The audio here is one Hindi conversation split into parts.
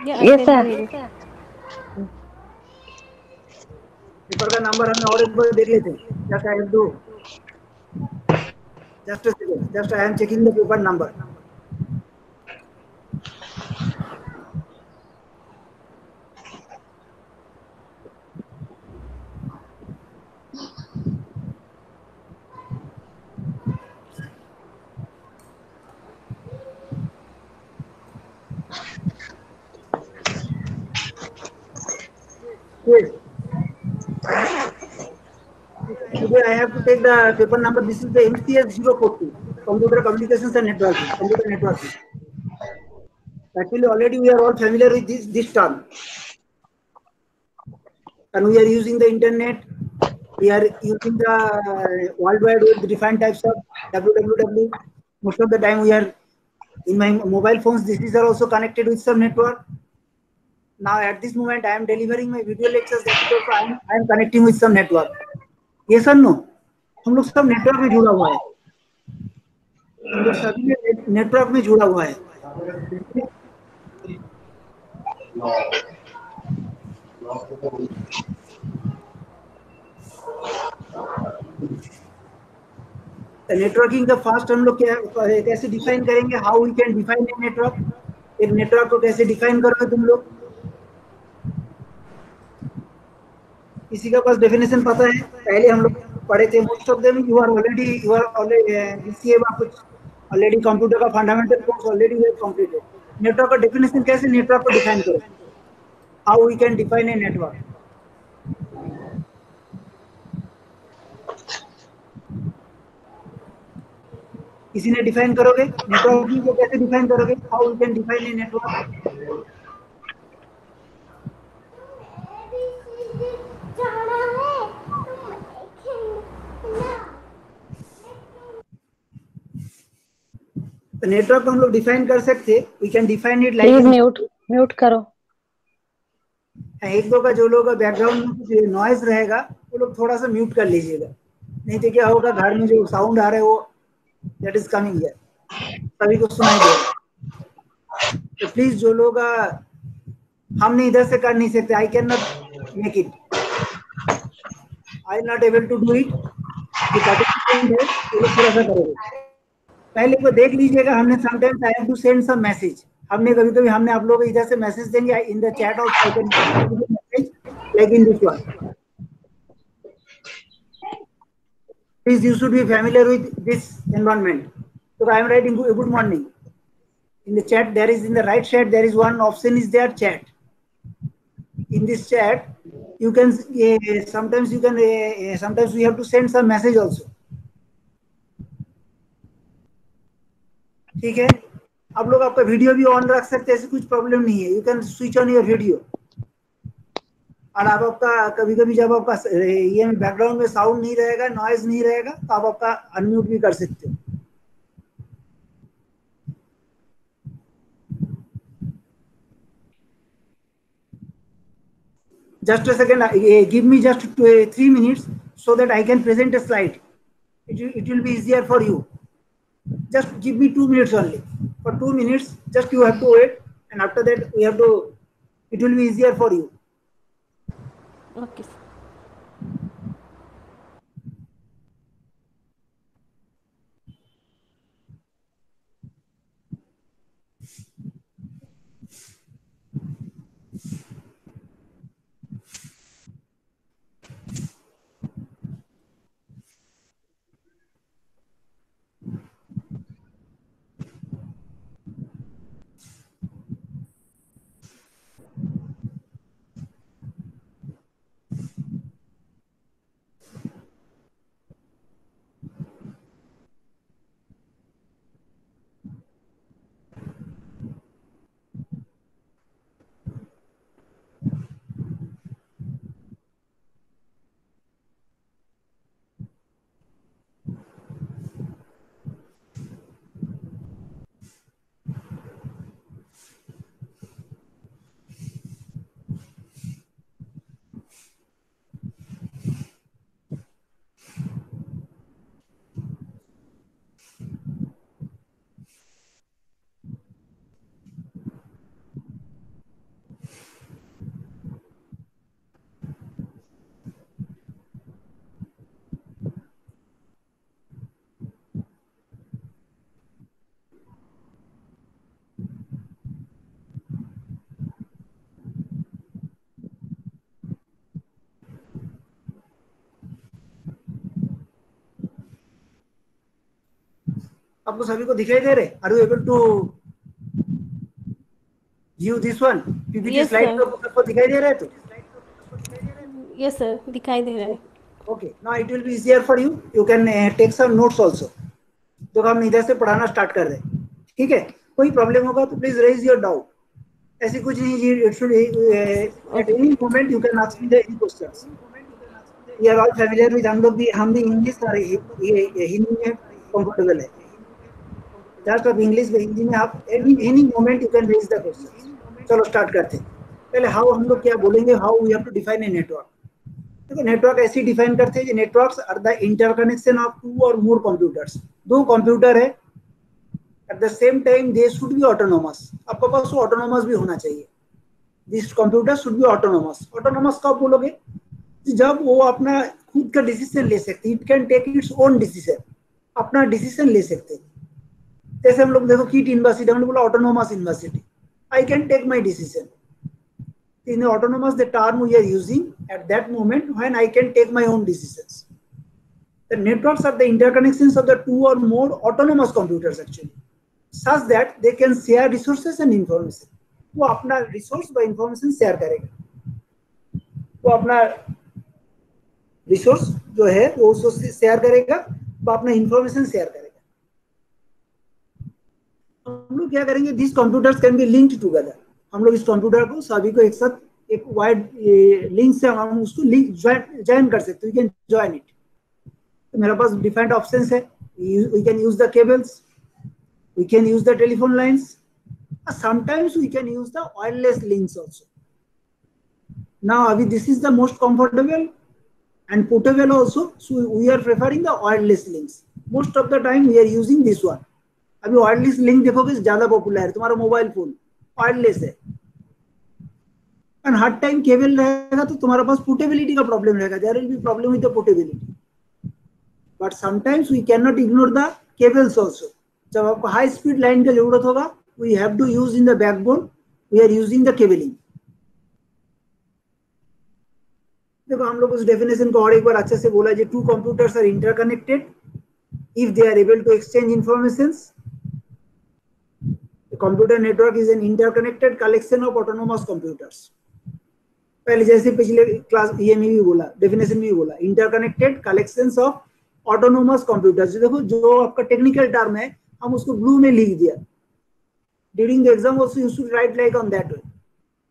Yeah, I Yes, can sir. hear you. Paper का नंबर हमने और एक बार देख लेते हैं. Just I have to just a second. Just I am checking the paper number. Yes. Today I have to take the paper number. This is the MCS 042, Computer Communications and Networking, Computer Networking. Actually, already we are all familiar with this term, and we are using the internet. We are using the World Wide Web, the different types of www. Most of the time, we are in my mobile phones. These are also connected with some network. Now, at this moment, I am delivering my video lectures. That is also I am connecting with some network. Yes or no? हम लोग सब नेटवर्क में जुड़ा हुआ है. हम लोग सभी नेटवर्क में जुड़ा हुआ है. नेटवर्किंग का फास्ट हम लोग क्या कैसे डिफाइन करेंगे? How we can define a network? एक नेटवर्क को कैसे डिफाइन करोगे तुम लोग? किसी का पास डेफिनेशन पता है? पहले हम लोग पढ़े थे. Most of them you are already BCA में कुछ ऑलरेडी कंप्यूटर का fundamental course already we have completed. Network का डेफिनेशन कैसे नेटवर्क को डिफाइन करो? How we can define a network? किसी ने डिफाइन करोगे? नेटवर्किंग को कैसे डिफाइन करोगे? How we can define a network? तो नेटवर्क को हम लोग डिफाइन कर सकते. We can define it like please in. Mute करो. एक दो का जो लोग बैकग्राउंड में कुछ नॉइज रहेगा वो लोग थोड़ा सा म्यूट कर लीजिएगा. नहीं तो क्या होगा, घर में जो साउंड आ रहा है वो दैट इज कमिंग हियर, सभी को सुनाई देगा. तो प्लीज जो लोग हमने इधर से कर नहीं सकते, I can not make it, I am not able to do it. जो पार्टिसिपेंट है वो लोग थोड़ा सा करोगे. पहले को देख लीजिएगा. हमने sometimes I have to send some message. हमने कभी कभी हमने आप लोगों को इधर से मैसेज देंगे in the chat also. I can message like in this one. Please, you should be familiar with this environment. So I am writing good morning. In the chat, there is in the right side, there is one option is there, chat. In this chat, you can sometimes you can sometimes we have to send some message also. ठीक है. आप लोग आपका वीडियो भी ऑन रख सकते हैं, ऐसे कुछ प्रॉब्लम नहीं है. You can switch on your video. और आप आपका कभी कभी जब आपका ये बैकग्राउंड में साउंड नहीं रहेगा, नॉइज नहीं रहेगा, तो आप आपका अनम्यूट भी कर सकते हो. Just a second, give me just 3 minutes so that I can present a slide. It will be easier for you. Just give me 2 minutes only. For 2 minutes, just you have to wait, and after that, we have to. It will be easier for you. Okay. आपको सभी को दिखाई दे रहे? Are you able to view this one? PPT Yes, slide sir. तो आपको दिखाई दे रहा है? तो Yes, sir. दिखाई दे रहा है. Okay, now it will be easier for you, you can take some notes also. तो हम इधर से पढ़ाना स्टार्ट कर दें, ठीक है? कोई प्रॉब्लम होगा तो प्लीज रेज योर डाउट। ऐसी कुछ नहीं, it should at any moment you can ask me the any questions. We are all familiar with, हम भी इंग्लिश और हिंदी में कंफर्टेबल है। जस्ट ऑफ इंग्लिश में, हिंदी में आप any moment you can raise the question. चलो स्टार्ट करते हैं। पहले हाउ हम लोग क्या बोलेंगे, how we have to define a network. देखो नेटवर्क ऐसे डिफाइन करते हैं कि networks are the interconnection of two और मोर कंप्यूटर्स। दो कंप्यूटर है, at the same time they should be autonomous. आपके पास वो ऑटोनोमस भी होना चाहिए। This computer should be autonomous. Autonomous कब बोलोगे? जब वो अपना खुद का डिसीजन ले सकते, it can take its own decision, अपना डिसीजन ले सकते। जैसे हम लोग देखो किट यूनिवर्सिटी, हमने बोला autonomous university, I can take my decision. In the autonomous, the term we are using at that moment when I can take my own decisions. The networks are the interconnections of the two or more autonomous computers actually, such that they can share resources and information. वो अपना resource व information share करेगा। वो अपना resource जो है वो उसको share करेगा, वो अपना information share करेगा। हम लोग क्या करेंगे? These computers can be linked together. हम लोग इस कंप्यूटर को सभी को एक साथ एक वाइड लिंक से हम उसको लिंक ज्वाइन कर सकते हैं। We can join it. तो मेरे पास डिफरेंट ऑप्शंस है। We can use the cables, we can use the telephone lines, sometimes we can use the wireless links also. Now अभी this is the most comfortable and portable also, so we are preferring the wireless links. Most of the time we are using this one. अभी वायरलेस लिंक देखोगे ज्यादा पॉपुलर है। तुम्हारा मोबाइल फोन वायरलेस है, एंड हर टाइम केबल रहेगा तो तुम्हारे पास पोर्टेबिलिटी का प्रॉब्लम रहेगा। There will be problem with the portability, but sometimes we can not ignore the cables also. जब आपको हाई स्पीड लाइन की जरूरत होगा, we have to use in the backbone, we are using the cabling. देखो हम लोग उस डेफिनेशन को और एक बार अच्छे से बोला, जो two computers are interconnected if they are able to exchange informations. The computer network is an interconnected collection of autonomous computers. पहले जैसे पिछले क्लास ये में भी बोला, डेफिनेशन में भी बोला, interconnected collections of autonomous computers. देखो जो आपका टेक्निकल टर्म है, हम उसको ब्लू में लिख दिया। During the exam also you should write like on that way.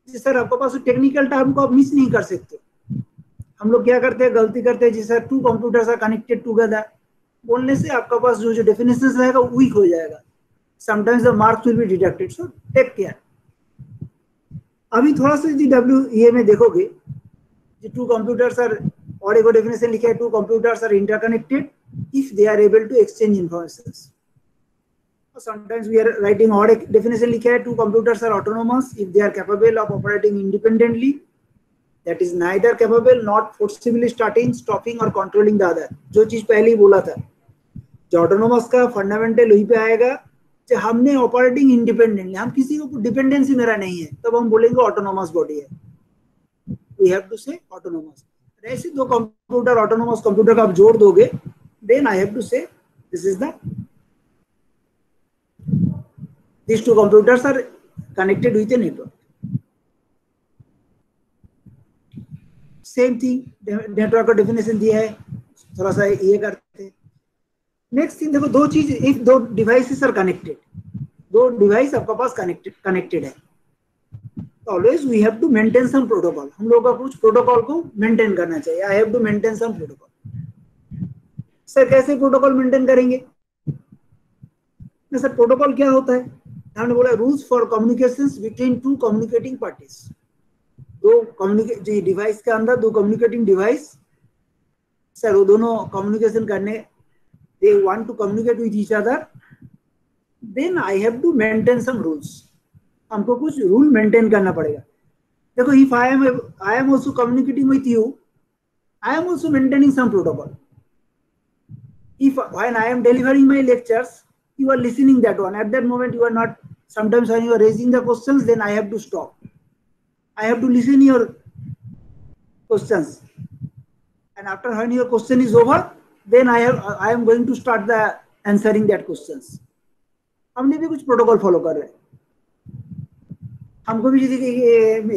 जी सर, आपके पास टेक्निकल टर्म को आप मिस नहीं कर सकते। हम लोग क्या करते हैं, गलती करते हैं जी sir, two computers are connected together बोलने से आपका पास जो डेफिनेशन रहेगा वीक हो जाएगा। Sometimes the marks will be deducted, so take care. अभी थोड़ा सा जी WEA में देखोगे, जी टू कंप्यूटर्स आर, और एक डेफिनेशन लिखा है, two computers are interconnected if they are able to exchange informations. Sometimes we are writing और एक डेफिनेशन लिखा है, two computers are autonomous if they are capable of operating independently, that is neither capable not forcibly starting, stopping और कंट्रोलिंग द अदर। जो चीज पहले ही बोला था, जो ऑटोनोमस का फंडामेंटल वहीं पे आएगा। हमने ऑपरेटिंग इंडिपेंडेंटली, हम किसी को डिपेंडेंसी मेरा नहीं है, तब हम बोलेंगे ऑटोनोमस बॉडी है। We have to say autonomous. ऐसे दो कंप्यूटर ऑटोनोमस कंप्यूटर का आप जोड़ दोगे, then I have to say this is the, this two computers are connected with a network. Same thing, network का डेफिनेशन दिया है, थोड़ा सा ये करते हैं। नेक्स्ट थिंग देखो, दो चीज, इफ दो डिवाइसेस आर कनेक्टेड, दो डिवाइस आपके पास कनेक्टेड है, always we have to maintain some protocol. हम लोगों का कुछ प्रोटोकॉल को मेंटेन करना चाहिए। I have to maintain some protocol. Sir कैसे प्रोटोकॉल मेंटेन करेंगे? सर प्रोटोकॉल क्या होता है? हमने बोला rules for communications between two communicating parties. दो कम्युनिकेट डिवाइस के अंदर दो कम्युनिकेटिंग डिवाइस, सर वो दोनों कम्युनिकेशन करने, they want to communicate with each other, then I have to maintain some rules. हमको कुछ रूल मेंटेन करना पड़ेगा। देखो, if I am also communicating with you, I am also maintaining some protocol. If when I am delivering my lectures, you are listening that one. At that moment, you are not. Sometimes when you are raising the questions, then I have to stop. I have to listen your questions, and after when your question is over, then I am going to start the answering that questions. हमने भी कुछ प्रोटोकॉल फॉलो कर रहे हैं। हमको भी किसी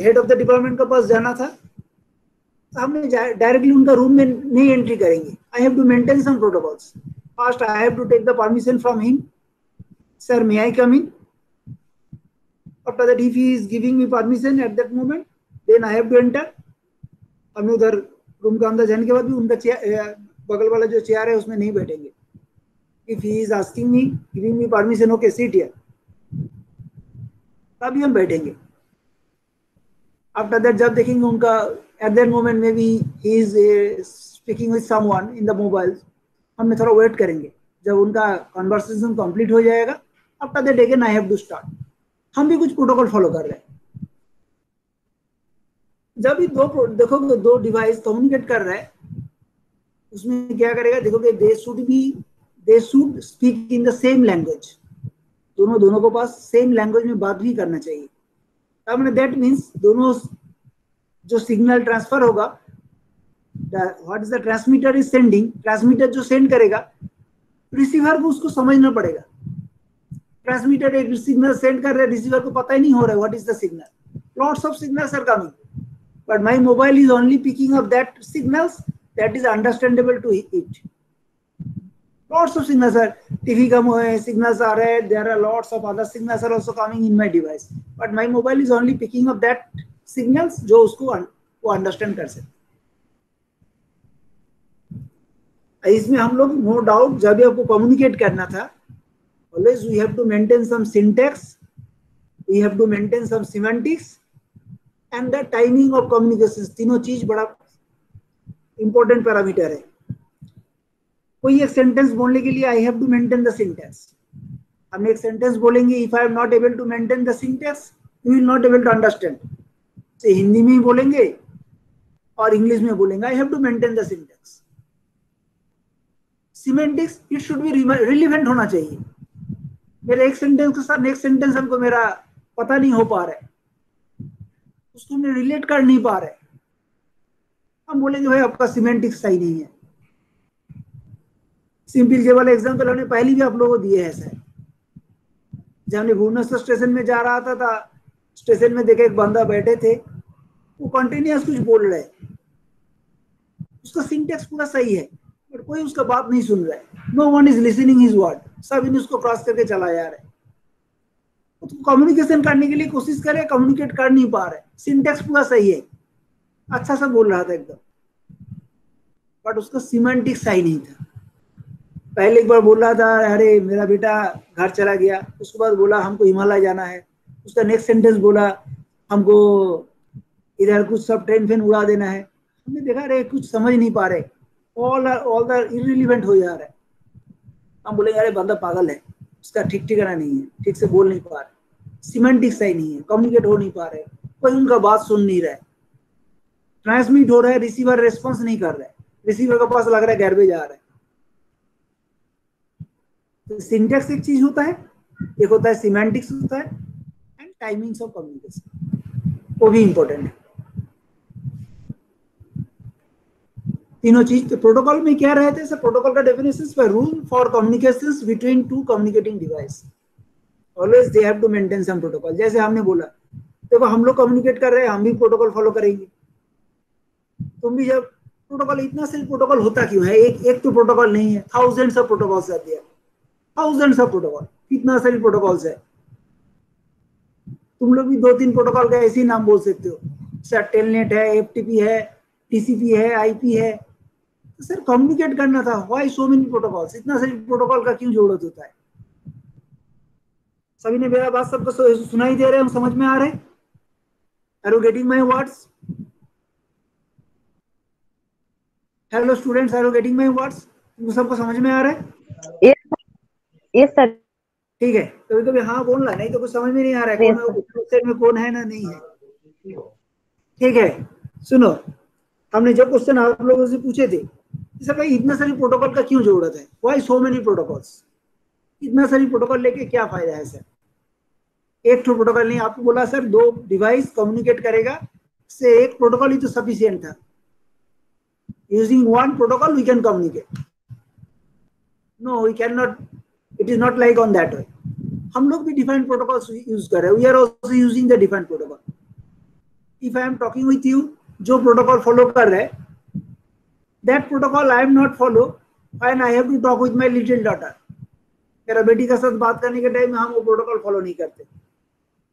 हेड ऑफ द डिपार्टमेंट के पास जाना था, तो हमने डायरेक्टली उनका रूम में नहीं एंट्री करेंगे। I have to maintain some protocols. First I have to take the permission from him, sir may I come in. After that if he is giving me permission at that moment, then I have to enter. हमने उधर रूम के अंदर जाने के बाद भी उनका बगल वाला जो चेयर है उसमें नहीं बैठेंगे। If he is asking me, giving me permission, okay sit here, तभी हम बैठेंगे। आफ्टर दैट जब देखेंगे उनका एट दैट मोमेंट में भी he is speaking with someone in the mobile, हमने थोड़ा वेट करेंगे। जब उनका कन्वर्सेशन कंप्लीट हो जाएगा, after that again I have to start. हम भी कुछ प्रोटोकॉल फॉलो कर रहे हैं। जब भी देखोगे दो डिवाइस कम्युनिकेट कर रहा है, उसमें क्या करेगा, देखोगे they should speak in the same language. दोनों को पास सेम लैंग्वेज में बात भी करना चाहिए। तब दैट मीन्स दोनों जो सिग्नल ट्रांसफर होगा, what is the transmitter is sending, transmitter जो सेंड करेगा, रिसीवर को उसको समझना पड़ेगा। ट्रांसमीटर एक सिग्नल सेंड कर रहा है, रिसीवर को पता ही नहीं हो रहा है what is the signal. Lots of signals are coming, but my mobile is only picking up that signals that is understandable to it. Lots of signals are, TV ka signals are there, there are lots of other signals are also coming in my device, but my mobile is only picking up that signals जो उसको वो understand कर सकते। इसमें हम लोग no doubt जब भी आपको communicate करना था, always we have to maintain some syntax, we have to maintain some semantics and the timing of communications। तीनों चीज बड़ा इंपॉर्टेंट पैरामीटर है। कोई एक सेंटेंस बोलने के लिए I have to maintain the syntax. हम एक सेंटेंस बोलेंगे, if I am not able to maintain the syntax, you will not able to understand. से हिंदी में ही बोलेंगे और इंग्लिश में बोलेंगे, I have to maintain the syntax. Semantics it should be relevant होना चाहिए। मेरे एक सेंटेंस के साथ नेक्स्ट सेंटेंस हमको मेरा पता नहीं हो पा रहा है, उसको हम रिलेट कर नहीं पा रहे, हम बोलेंगे भाई आपका सिमेंटिक्स सही नहीं है। सिंपल जे वाला एग्जाम्पल हमने पहले भी आप लोगों को दिए है सर। जब हमने भुवनेश्वर स्टेशन में जा रहा था, स्टेशन में देखे एक बंदा बैठे थे, वो कंटिन्यूअस कुछ बोल रहे, उसका सिंटेक्स पूरा सही है, बट कोई उसका बात नहीं सुन रहा है। No one is listening his word, सब इन उसको क्रॉस करके चला जा रहा है। तो कम्युनिकेशन करने के लिए कोशिश करे, कम्युनिकेट कर नहीं पा रहे, सिंटेक्स पूरा सही है, अच्छा सा बोल रहा था एकदम, बट उसका सिमेंटिक्स सही नहीं था। पहले एक बार बोल रहा था, अरे मेरा बेटा घर चला गया, उसके बाद बोला हमको हिमालय जाना है, उसका नेक्स्ट सेंटेंस बोला हमको इधर कुछ सब ट्रेन फेन उड़ा देना है। हमने देखा अरे कुछ समझ नहीं पा रहे, ऑल द इररिलेवेंट हो जा रहा है। हम बोलेंगे अरे बंदा पागल है, उसका ठीक ठिकाना नहीं है, ठीक से बोल नहीं पा रहे, सिमेंटिक्स सही नहीं है, कम्युनिकेट हो नहीं पा रहे, कोई उनका बात सुन नहीं रहा है, ट्रांसमिट हो रहा है, रिसीवर रेस्पॉन्स नहीं कर रहा है, रिसीवर के पास लग रहा है गैरबेज आ रहा है। तो सिंटेक्स एक चीज होता है, एक होता है सिमेंटिक्स होता है, एंड टाइमिंग्स ऑफ कम्युनिकेशन, वो भी इंपॉर्टेंट है। तीनों चीज। तो प्रोटोकॉल में क्या रहते हैं? प्रोटोकॉल का डेफिनेशन है rule for communications between two communicating device. Always they have to maintain some protocol. जैसे हमने बोला, देखो हम लोग कम्युनिकेट कर रहे हैं, हम भी प्रोटोकॉल फॉलो करेंगे। तुम भी जब प्रोटोकॉल, इतना से प्रोटोकॉल होता क्यों है? एक तो प्रोटोकॉल नहीं है, थाउजेंड्स ऑफ प्रोटोकॉल्स आते हैं, थाउजेंड्स ऑफ प्रोटोकॉल, कितना सारे प्रोटोकॉल्स है। तुम लोग भी 2-3 प्रोटोकॉल का ऐसे ही नाम बोल सकते हो, सर टेलनेट है, एफटीपी है, टीसीपी है, आईपी है। तो सर कम्युनिकेट करना था, व्हाई सो मेनी प्रोटोकॉल्स? इतना सारे प्रोटोकॉल का क्यों जरूरत होता है? सभी ने मेरा बात सबको सुनाई दे रहे हैं, हम समझ में आ रहे हैं? Are you getting my words? Hello students, are you getting my words? तुमको सबको समझ में आ रहा है? Yes sir. ठीक है, कभी कभी हाँ बोलना, नहीं तो कुछ समझ में नहीं आ रहा है कौन में कौन है ना नहीं है। ठीक है, सुनो, हमने जो क्वेश्चन आप लोगों से पूछे थे, सर भाई इतना सारी प्रोटोकॉल का क्यों जरूरत है? Why so many protocols? इतना सारी प्रोटोकॉल लेके क्या फायदा है सर? एक तो प्रोटोकॉल नहीं, आपको बोला सर 2 डिवाइस कम्युनिकेट करेगा, से एक प्रोटोकॉल ही तो सफिशिएंट था। Using one protocol we can communicate. No we can not, it is not like on that way. हम लोग भी डिफाइंड प्रोटोकॉल्स यूज कर रहे हैं, we are also using the defined protocol. If I am talking with you, जो प्रोटोकॉल फॉलो कर रहे हैं, that protocol I am not follow when I have to talk with my little daughter. मेरा बेटी का साथ बात करने के टाइम में हम वो प्रोटोकॉल फॉलो नहीं करते,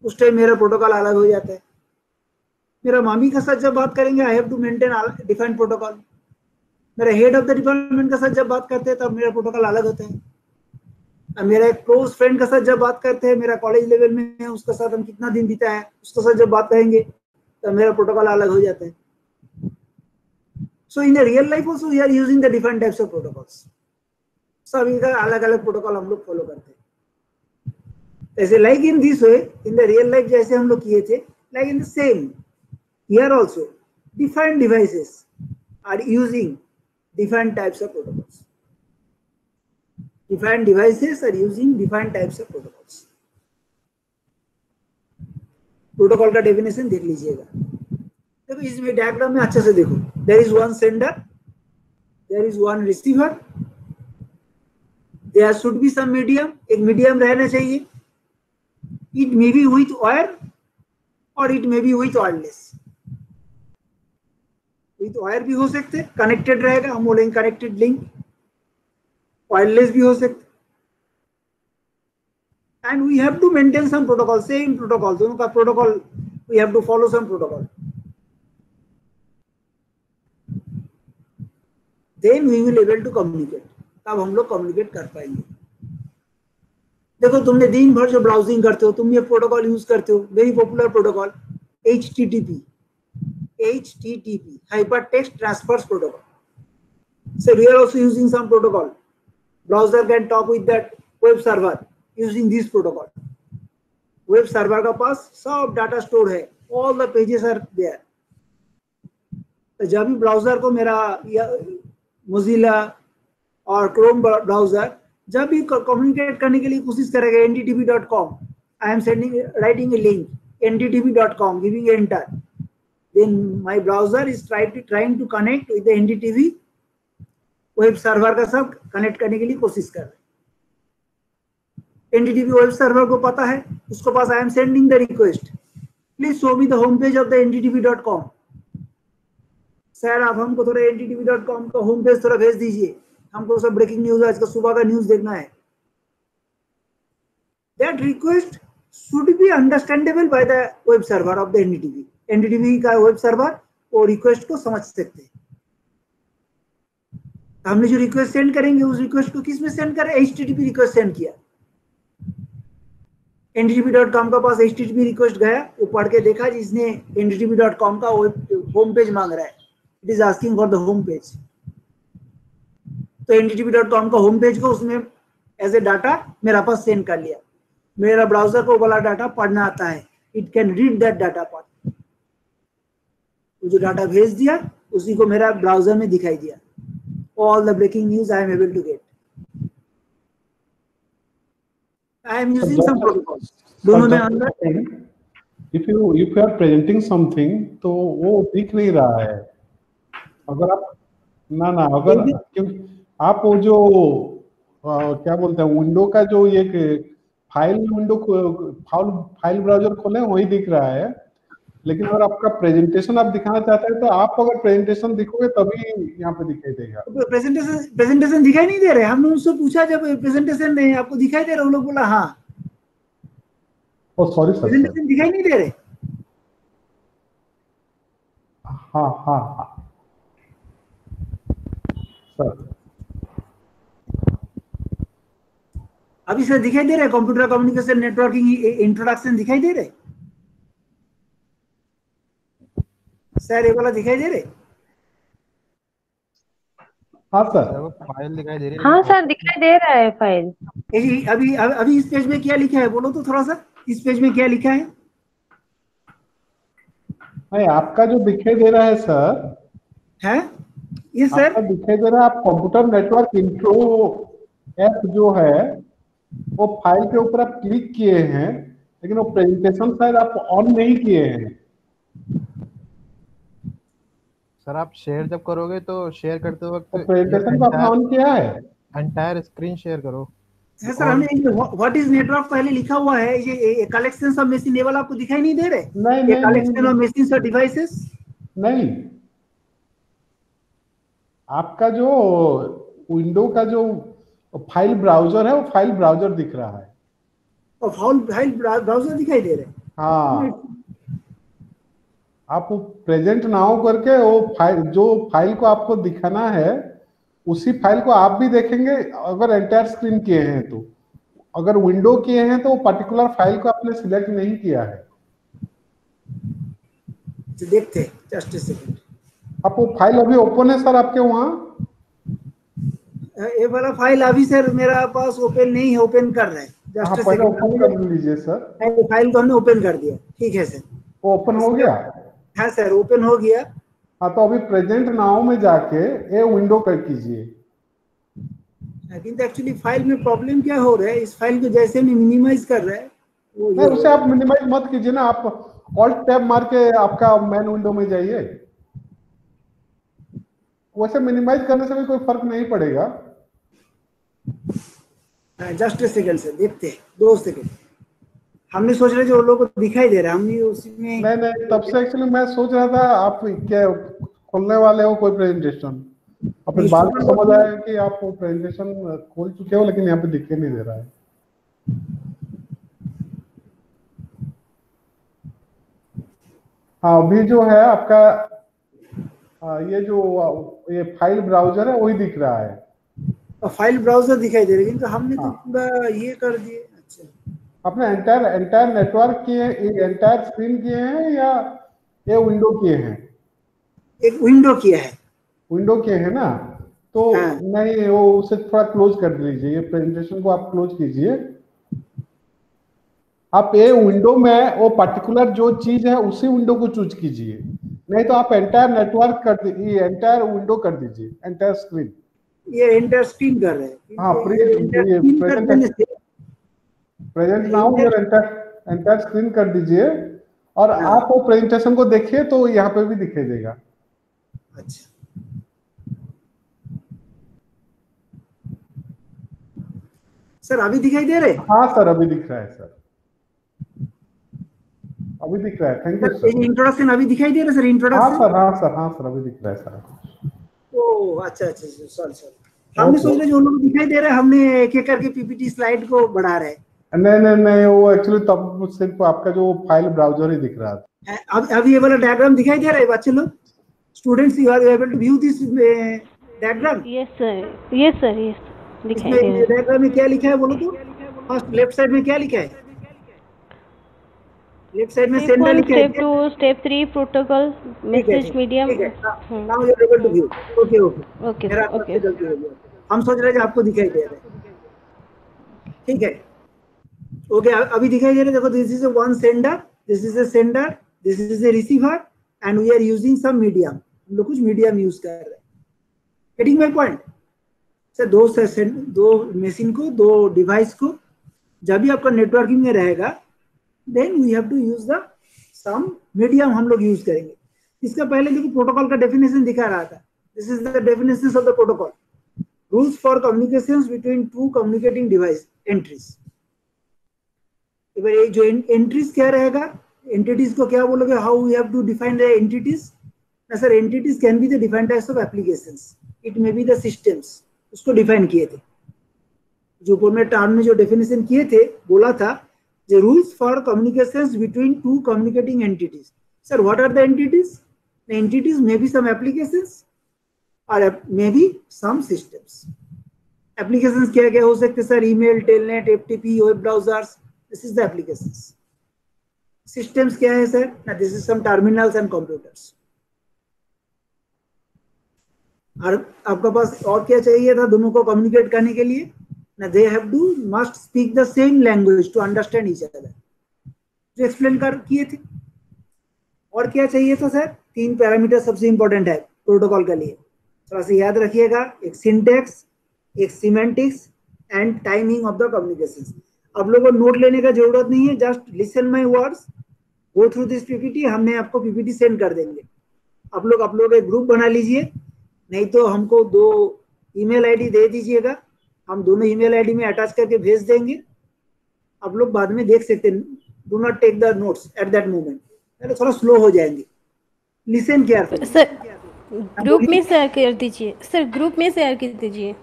उस टाइम मेरा प्रोटोकॉल अलग हो जाता है. मेरा मामी का साथ जब बात करेंगे, I have to maintain defined protocol. मेरे हेड ऑफ द डिपार्टमेंट का साथ जब बात करते हैं तब मेरा प्रोटोकॉल अलग होता है. मेरा एक क्लोज फ्रेंड का साथ जब बात करते हैं, मेरा कॉलेज लेवल में है, उसके साथ हम कितना दिन बिताया है, उसके साथ जब बात करेंगे तो मेरा प्रोटोकॉल अलग हो जाता है. So in the real life also we are using the different types of protocols. सभी का अलग अलग प्रोटोकॉल हम लोग फॉलो करते हैं. ऐसे like in this way, in the real life जैसे हम लोग किए थे, like in the same here also different devices are using different types of protocols. Different devices are using different types of protocols. Protocol का डेफिनेशन देख लीजिएगा. देखो इसमें डायग्राम में अच्छे से देखो. There is one sender, there is one receiver, there should be some medium. एक मीडियम रहना चाहिए. It may be with wire और it may be with wireless. With wire भी हो सकते, कनेक्टेड रहेगा, हम बोलेंगे कनेक्टेड लिंक. वायरलेस भी हो सकते. And we have to maintain some protocol, same protocol, दोनों का protocol we have to follow some protocol. Then we will able to communicate. तब हम लोग कम्युनिकेट कर पाएंगे. देखो तुमने दिन भर जो ब्राउजिंग करते हो, तुम ये प्रोटोकॉल यूज करते हो, very popular protocol HTTP, Hypertext Transfers Protocol. So we are also using some protocol. Browser can talk with that web server using this protocol. Web server का पास सब डाटा स्टोर है, all the pages are there. तो जब भी ब्राउजर को मेरा Mozilla और Chrome ब्राउजर जब भी कम्युनिकेट करने के लिए कोशिश करेगा ndtp.com, I am writing a link ndtp.com, giving enter. Then my browser is trying to connect with the NDTV web server का सब कनेक्ट करने के लिए कोशिश कर रहे हैं. NDTV वेब सर्वर को पता है, उसको पास I am sending the request, please show me the home page of the ndtv.com. Sir आप हमको थोड़ा ndtv.com का होम पेज थोड़ा भेज दीजिए, हमको सब ब्रेकिंग न्यूज, आज का सुबह का न्यूज देखना है. That request should be understandable by the web server of the NDTV. NDTV का वेब सर्वर वो रिक्वेस्ट को समझ सकते हैं. हमने जो रिक्वेस्ट सेंड करेंगे उस रिक्वेस्ट को किस में सेंड करें, HTTP रिक्वेस्ट सेंड किया. ndtp.com का पास HTTP रिक्वेस्ट गया, वो पढ़ के देखा जिसने ndtp.com का होम पेज मांग रहा है, it is asking for the home page. तो ndtp.com का होम पेज को उसने एज ए डाटा मेरा पास सेंड कर लिया. मेरा ब्राउजर को वाला डाटा पढ़ना आता है, it can read that data part. जो डाटा भेज दिया उसी को मेरा ब्राउजर में दिखाई दिया. All the breaking news I am able to get. I am using some protocols. दोनों में अंदर. If you are presenting something, तो वो दिख नहीं रहा है. अगर आप अगर आप वो जो क्या बोलते हैं विंडो का जो एक फाइल ब्राउजर खोले वही दिख रहा है. लेकिन अगर आपका प्रेजेंटेशन आप दिखाना चाहते हैं तो आप अगर प्रेजेंटेशन दिखोगे तभी यहाँ पे दिखाई देगा. प्रेजेंटेशन दिखाई नहीं दे रहे. हमने उनसे पूछा जब प्रेजेंटेशन नहीं आपको दिखाई दे रहा, उन लोग बोला हाँ. सॉरी सर, प्रेजेंटेशन दिखाई नहीं दे रहे. हाँ सर. अभी सर दिखाई दे रहे, कंप्यूटर कम्युनिकेशन नेटवर्किंग इंट्रोडक्शन दिखाई दे रहे सर, ये वाला दिखाई दे रहे. हाँ सर, फाइल दिखाई दे रही है. हाँ सर दिखाई दे रहा है फाइल. अभी इस पेज में क्या लिखा है बोलो तो थोड़ा सा. इस पेज में क्या लिखा है? नहीं, आपका जो दिखाई दे रहा है सर है ये सर आपका दिखाई दे रहा है. आप कंप्यूटर नेटवर्क इंट्रो ऐप जो है वो फाइल के ऊपर आप क्लिक किए हैं, लेकिन वो प्रेजेंटेशन शायद आप ऑन नहीं किए हैं. सर आप शेयर जब करोगे तो शेयर करते वक्त प्रेजेंटेशन को आपने ऑन किया है? एंटायर स्क्रीन शेयर करो. है सर, हमने व्हाट इज नेटवर्क पहले लिखा हुआ है, ये कलेक्शन ऑफ मशीन, ये वाला आपको दिखाई नहीं दे रहे? नहीं ये नहीं कलेक्शन ऑफ नहीं, मशीन और डिवाइसेस। नहीं, आपका जो विंडो का जो फाइल ब्राउजर है वो फाइल ब्राउजर दिख रहा है। और फाइल ब्राउजर दिखाई दे रहे हैं। हाँ, आप प्रेजेंट नाउ करके वो फाइल, जो फाइल को आपको दिखाना है उसी फाइल को आप भी देखेंगे अगर एंटायर स्क्रीन किए हैं तो। अगर विंडो किए हैं तो वो पर्टिकुलर फाइल को आपने सिलेक्ट नहीं किया है। तो देखते हैं, जस्ट अ सेकंड। आप वो फाइल अभी ओपन है सर आपके वहाँ? ये वाला फाइल अभी सर मेरा पास ओपन नहीं है, ओपन कर रहे हैं। हाँ, जस्ट पहले ओपन कर लीजिए सर। फाइल को हमने ओपन कर दिया, ठीक है सर। वो ओपन हो गया? हाँ सर, ओपन हो गया। हाँ, तो अभी प्रेजेंट नाउ में जाके ये विंडो कर कीजिए। लेकिन एक्चुअली फाइल में प्रॉब्लम क्या हो रहा है, इस फाइल को जैसे हम मिनिमाइज कर रहे हैं वो नहीं, उसे आप मिनिमाइज मत कीजिए ना, आप ऑल्ट टैब मार के आपका मेन विंडो में जाइए। वैसे मिनिमाइज करने से भी कोई फर्क नहीं पड़ेगा। जस्ट ए सेकंड सर, देखते हैं, 2 सेकंड। हमने सोच रहे जो लोगों को दिखाई दे रहा है, हमने उसी में नहीं, तब से एक्चुअली मैं सोच रहा था आप क्या खोलने वाले हो कोई प्रेजेंटेशन, और फिर बाद में समझ आया कि आप वो प्रेजेंटेशन खोल चुके हो लेकिन यहाँ पे दिख नहीं दे रहा है। हाँ, अभी जो है आपका ये जो ये फाइल ब्राउजर है वही दिख रहा है। फाइल ब्राउजर दिखाई दे रहा है, किंतु हमने तो पूरा ये कर दिए। अच्छा, आपने एंटायर नेटवर्क किए, एंटायर स्क्रीन किए हैं या ये विंडो किए हैं? एक विंडो किया है। विंडो किए हैं ना, तो हाँ। नहीं, वो उसे थोड़ा क्लोज कर दीजिए, ये प्रेजेंटेशन को आप क्लोज कीजिए। आप ये विंडो में वो पर्टिकुलर जो चीज है उसी विंडो को चूज कीजिए, नहीं तो आप एंटायर नेटवर्क कर दीजिए, एंटायर विंडो कर दीजिए, एंटायर स्क्रीन। ये एंटर स्क्रीन कर रहे हैं। हाँ, प्रेजेंट नाउ ये एंटायर स्क्रीन कर दीजिए और आप वो प्रेजेंटेशन को देखिए तो यहाँ पे भी दिखाई देगा। अच्छा सर, अभी दिखाई दे रहे? हाँ सर, अभी दिख रहा है सर, अभी दिख रहा है। Thank you sir. इंट्रोडक्शन अभी दिखाई दे रहा है सर? हाँ इंट्रोडक्शन, सर, हाँ सर, हाँ सर, अभी दिख रहा है सर। ओ अच्छा, सॉरी। हमने सोच रहे जो लोग दिखाई दे रहे हैं, हमने एक एक करके पीपीटी स्लाइड को बढ़ा रहे हैं। नहीं, वो एक्चुअली तब सिर्फ आपका जो फाइल ब्राउजर ही दिख रहा था। अब ये वाला डायग्राम दिखाई दे रहा है बच्चे लोग? Students, you are able to view this diagram? Yes sir, दिखाई दे रहा है। डायग्राम में क्या लिखा है बोलो तो? फर्स्ट लेफ्ट साइड में क्या लिखा है? लेफ्ट साइड में सेंडर लिखा है। Step 2, step 3 protocol, message medium. Now you are able to view. Okay. मेरा गलती हो गया, हम सोच रहे थे आपको दिखाई दे रहा है। ठीक है, ओके, अभी दिखाई दे रहा है। देखो, this is one sender, this is a sender, this is a receiver and we are using some medium. हम लोग कुछ मीडियम यूज कर रहे हैं। Getting my point sir? दो मशीन को, दो डिवाइस को जब भी आपका नेटवर्किंग में रहेगा, then we have to use the some medium हम लोग यूज करेंगे। इसका पहले देखो प्रोटोकॉल का डेफिनेशन दिखा रहा था। This is the definition of the protocol. Rules for communications between two communicating device entries. ये जो एंट्रीज क्या रहेगा, एंटिटीज को क्या बोलोगे? How we have to define the entities? ना sir, entities can be the defined types of applications, it may be the systems. उसको डिफाइन किए थे जो ऊपर में टर्म में जो डेफिनेशन किए थे, बोला था the rules for communications between two communicating entities. Sir, what are the entities? The entities may be some applications or may be some systems. Applications क्या क्या हो सकते sir? Email, telnet, FTP, web browsers, this is the applications. Systems क्या है सर? ना, this is some terminals and computers. और आपका पास और क्या चाहिए था दोनों को कम्युनिकेट करने के लिए? Now they have to must speak the same language to understand each other. जो एक्सप्लेन कर किए थे। और क्या चाहिए था सर? 3 पैरामीटर सबसे इंपॉर्टेंट है प्रोटोकॉल के लिए, थोड़ा सा याद रखिएगा। एक सिंटेक्स, एक semantics and timing of the communication. अब लोगों को नोट लेने का जरूरत नहीं है, just listen my words, go through this PPT. हमने आपको पीपीटी सेंड कर देंगे। आप लोग एक ग्रुप बना लीजिए, नहीं तो हमको 2 ईमेल आईडी दे दीजिएगा, हम दोनों ईमेल आईडी में अटैच करके भेज देंगे, आप लोग बाद में देख सकते हैं। Do not take the notes at that moment, पहले थोड़ा स्लो हो जाएंगे। Listen carefully. सर ग्रुप में शेयर कर दीजिए, सर ग्रुप में शेयर कर दीजिए।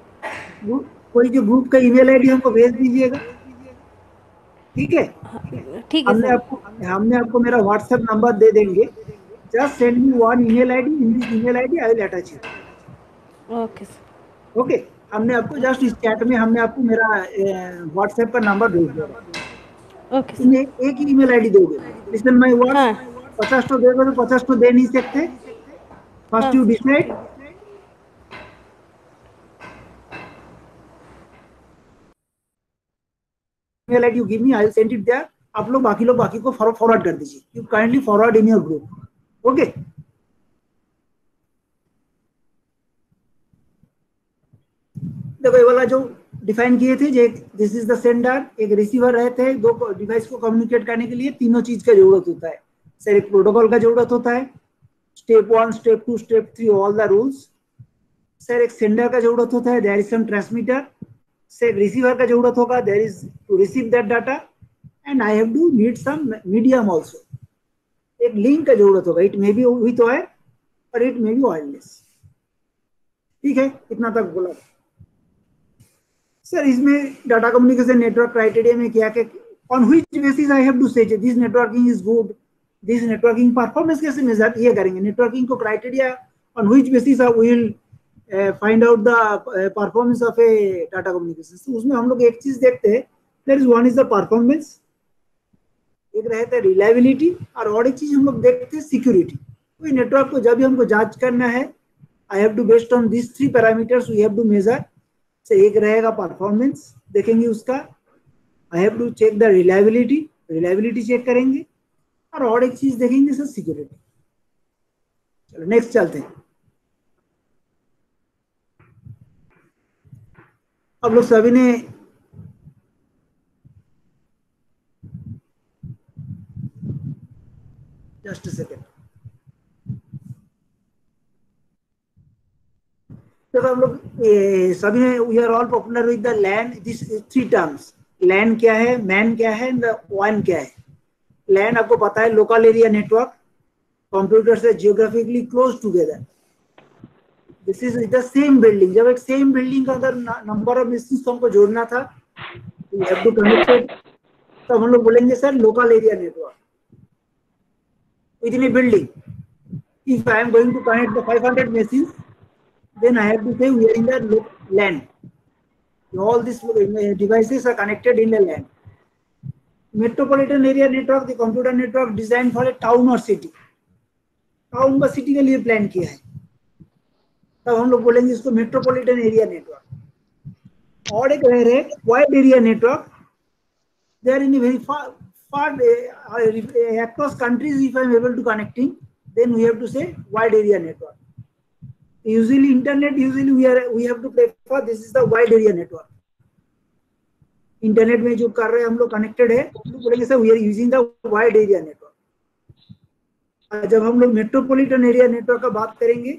कोई जो ग्रुप का ईमेल आईडी हमको भेज दीजिएगा, ठीक है? ठीक है सर। हमने आपको मेरा व्हाट्सएप नंबर दे देंगे। Just send me one email ID, in this email ID I will attach it. Okay sir. Okay, हमने आपको जस्ट इस चैट में हमने आपको मेरा व्हाट्सएप का नंबर भेज दिया। Okay sir. तुमने एक ही ईमेल आईडी दोगे। लिसन माय वर्ड, हाँ 50 तो दोगे तो 50 तो दे नहीं सकते। First you decide. Email ID you give me, I will send it there. आप लोग बाकी को फॉरवर्ड कर दीजिए। You kindly forward in your group. Okay, देखो ये वाला जो डिफाइन किए थे, दिस इज द सेंडर, एक रिसीवर रहते हैं। दो डिवाइस को कम्युनिकेट करने के लिए तीनों चीज का जरूरत होता है। सर एक प्रोटोकॉल का जरूरत होता है, step 1 step 2 step 3 all the rules. Sir एक सेंडर का जरूरत होता है, there is some transmitter. Sir receiver का जरूरत होगा, there is to receive that data, and I have to need some medium also. एक लिंक का जरूरत होगा, it may be with wire और इट मे बी वायरलेस। ठीक है, इतना तक बोला। सर इसमें डाटा कम्युनिकेशन नेटवर्क क्राइटेरिया में क्या क्या, on which basis I have to say this networking is good, this networking performance कैसे मेजर ये करेंगे। नेटवर्किंग को criteria on which basis we will find out the performance of a data communication. तो उसमें हम लोग एक चीज देखते हैं, there is one is the performance, एक रहता है रिलायबिलिटी, और एक चीज हम लोग देखते हैं सिक्योरिटी। कोई नेटवर्क को जब भी हमको जांच करना है, I have to based on this 3 parameters we have to measure. से एक रहेगा परफॉर्मेंस, देखेंगे उसका। I have to check the reliability check करेंगे, और एक चीज देखेंगे सर सिक्योरिटी। चलो नेक्स्ट चलते हैं। अब लोग सभी ने जस्ट अ सेकेंड, तो हम लोग सभी ने we are all popular with the LAN, this 3 terms. LAN क्या है, मैन क्या है, WAN क्या है। लैन आपको पता है, लोकल एरिया नेटवर्क, कंप्यूटर से geographically close together. This is the same building. जब एक सेम बिल्डिंग का अगर नंबर ऑफ मशीन्स को हमको जोड़ना था, वी हैव टू कनेक्टेड, तो हम लोग बोलेंगे sir local area network within a building. If I am going to connect the 500 machines, then I have to say we are in the LAN. All these devices are connected in the LAN. Metropolitan area network, the computer network designed for a town or city. Town का सिटी के लिए प्लान किया है, तब हम लोग बोलेंगे इसको मेट्रोपॉलिटन एरिया नेटवर्क। और एक रह रहे wide area network, they are in very far across countries. If I am able to connecting, then we have to say wide area network. Usually internet, we have to prefer this is the wide area network. Internet में जो कर रहे हैं हम लोग कनेक्टेड है, तो बोलेंगे sir we are using the wide area network. जब हम लोग मेट्रोपॉलिटन एरिया नेटवर्क का बात करेंगे,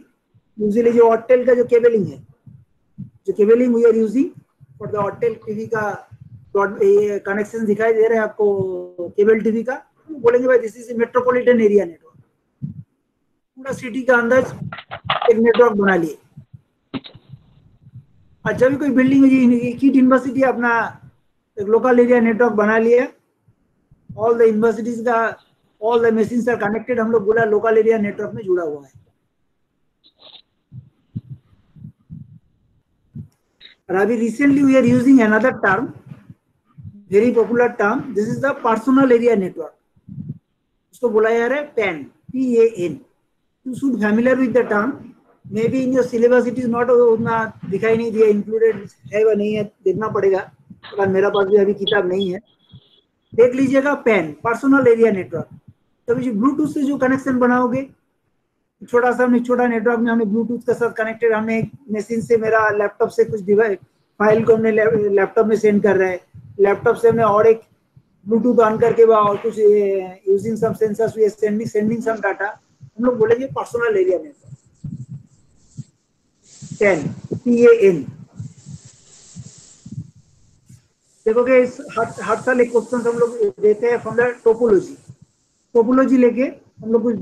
यूजुअली जो ऑर्टेल का जो केबलिंग है, जो cabling we are using for the Ortel TV का कनेक्शन दिखाई दे रहा है आपको केबल टीवी का, बोलेंगे भाई this is metropolitan area network. पूरा सिटी का अंदर एक नेटवर्क बना लिए। और जब भी कोई बिल्डिंग में किट यूनिवर्सिटी अपना एक लोकल एरिया नेटवर्क बना लिया, ऑल द यूनिवर्सिटीज का all the machines are connected, हम लोग बोला लोकल एरिया नेटवर्क में जुड़ा हुआ है। और अभी recently we are using another term, very popular term, this is the personal area network. उसको बोला जा रहा है PAN, PAN। You should familiar with the term, may be in your syllabus it is not, उतना दिखाई नहीं दिया, इंक्लूडेड है व नहीं है देखना पड़ेगा, अगर मेरा पास भी अभी किताब नहीं है, देख लीजिएगा। PAN personal area network. तभी जो ब्लूटूथ से जो कनेक्शन बनाओगे, छोटा सा छोटा नेटवर्क में हमने ब्लूटूथ के साथ कनेक्टेड, हमने एक मशीन से मेरा लैपटॉप से कुछ डिवाइस फाइल को हमने लैपटॉप में सेंड कर रहे हैं, लैपटॉप से हमने और एक ब्लूटूथ ऑन करके और कुछ using some sensors we are sending some data, हम लोग बोलेंगे पर्सनल एरिया नेटवर्क, PAN। देखोगे इस हर साल एक क्वेश्चन हम लोग देते हैं फ्रॉम द टोपोलॉजी लेके हम लोग कुछ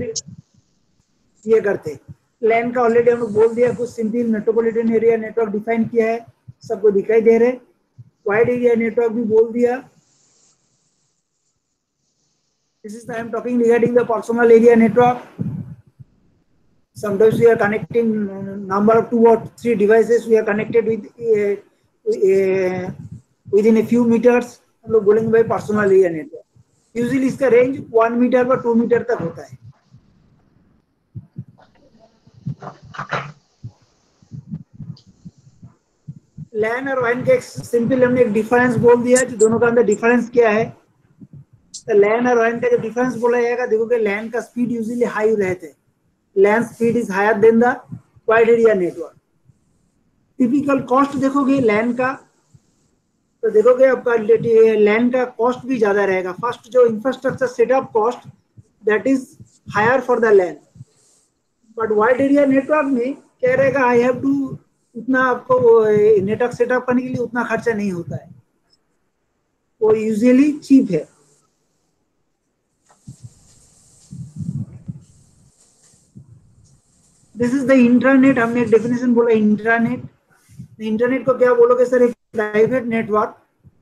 ये करते हैं। लैन का ऑलरेडी हम लोग बोल दिया, कुछ simple metropolitan area network define किया है, सबको दिखाई दे रहे। वाइड एरिया नेटवर्क भी बोल दिया। This is I am talking regarding the personal area network. Sometimes we are connecting number of 2 or 3 devices we are connected with within a few meters, हम लोग बोलेंगे भाई पर्सनल एरिया नेटवर्क। यूजुअली इसका रेंज 1 मीटर पर 2 मीटर तक होता है। लैन और वाइन का एक सिंपल हमने एक डिफरेंस बोल दिया कि दोनों का अंदर डिफरेंस क्या है। तो लैन और वाइन का जो डिफरेंस बोला जाएगा, देखोगे लैन का स्पीड यूजुअली हाई रहते हैं। LAN speed is higher than the wide area network. Typical cost देखोगे LAN का, तो देखोगे आपका LAN का कॉस्ट भी ज्यादा रहेगा। फर्स्ट जो infrastructure setup cost that is higher for the LAN, but wide area network में क्या रहेगा, आई हैव टू उतना आपको नेटवर्क सेटअप करने के लिए उतना खर्चा नहीं होता है, वो यूजुअली चीप है। This is the internet. हमने एक डेफिनेशन बोला इंटरनेट। इंटरनेट को क्या बोलोगे सर, एक प्राइवेट नेटवर्क।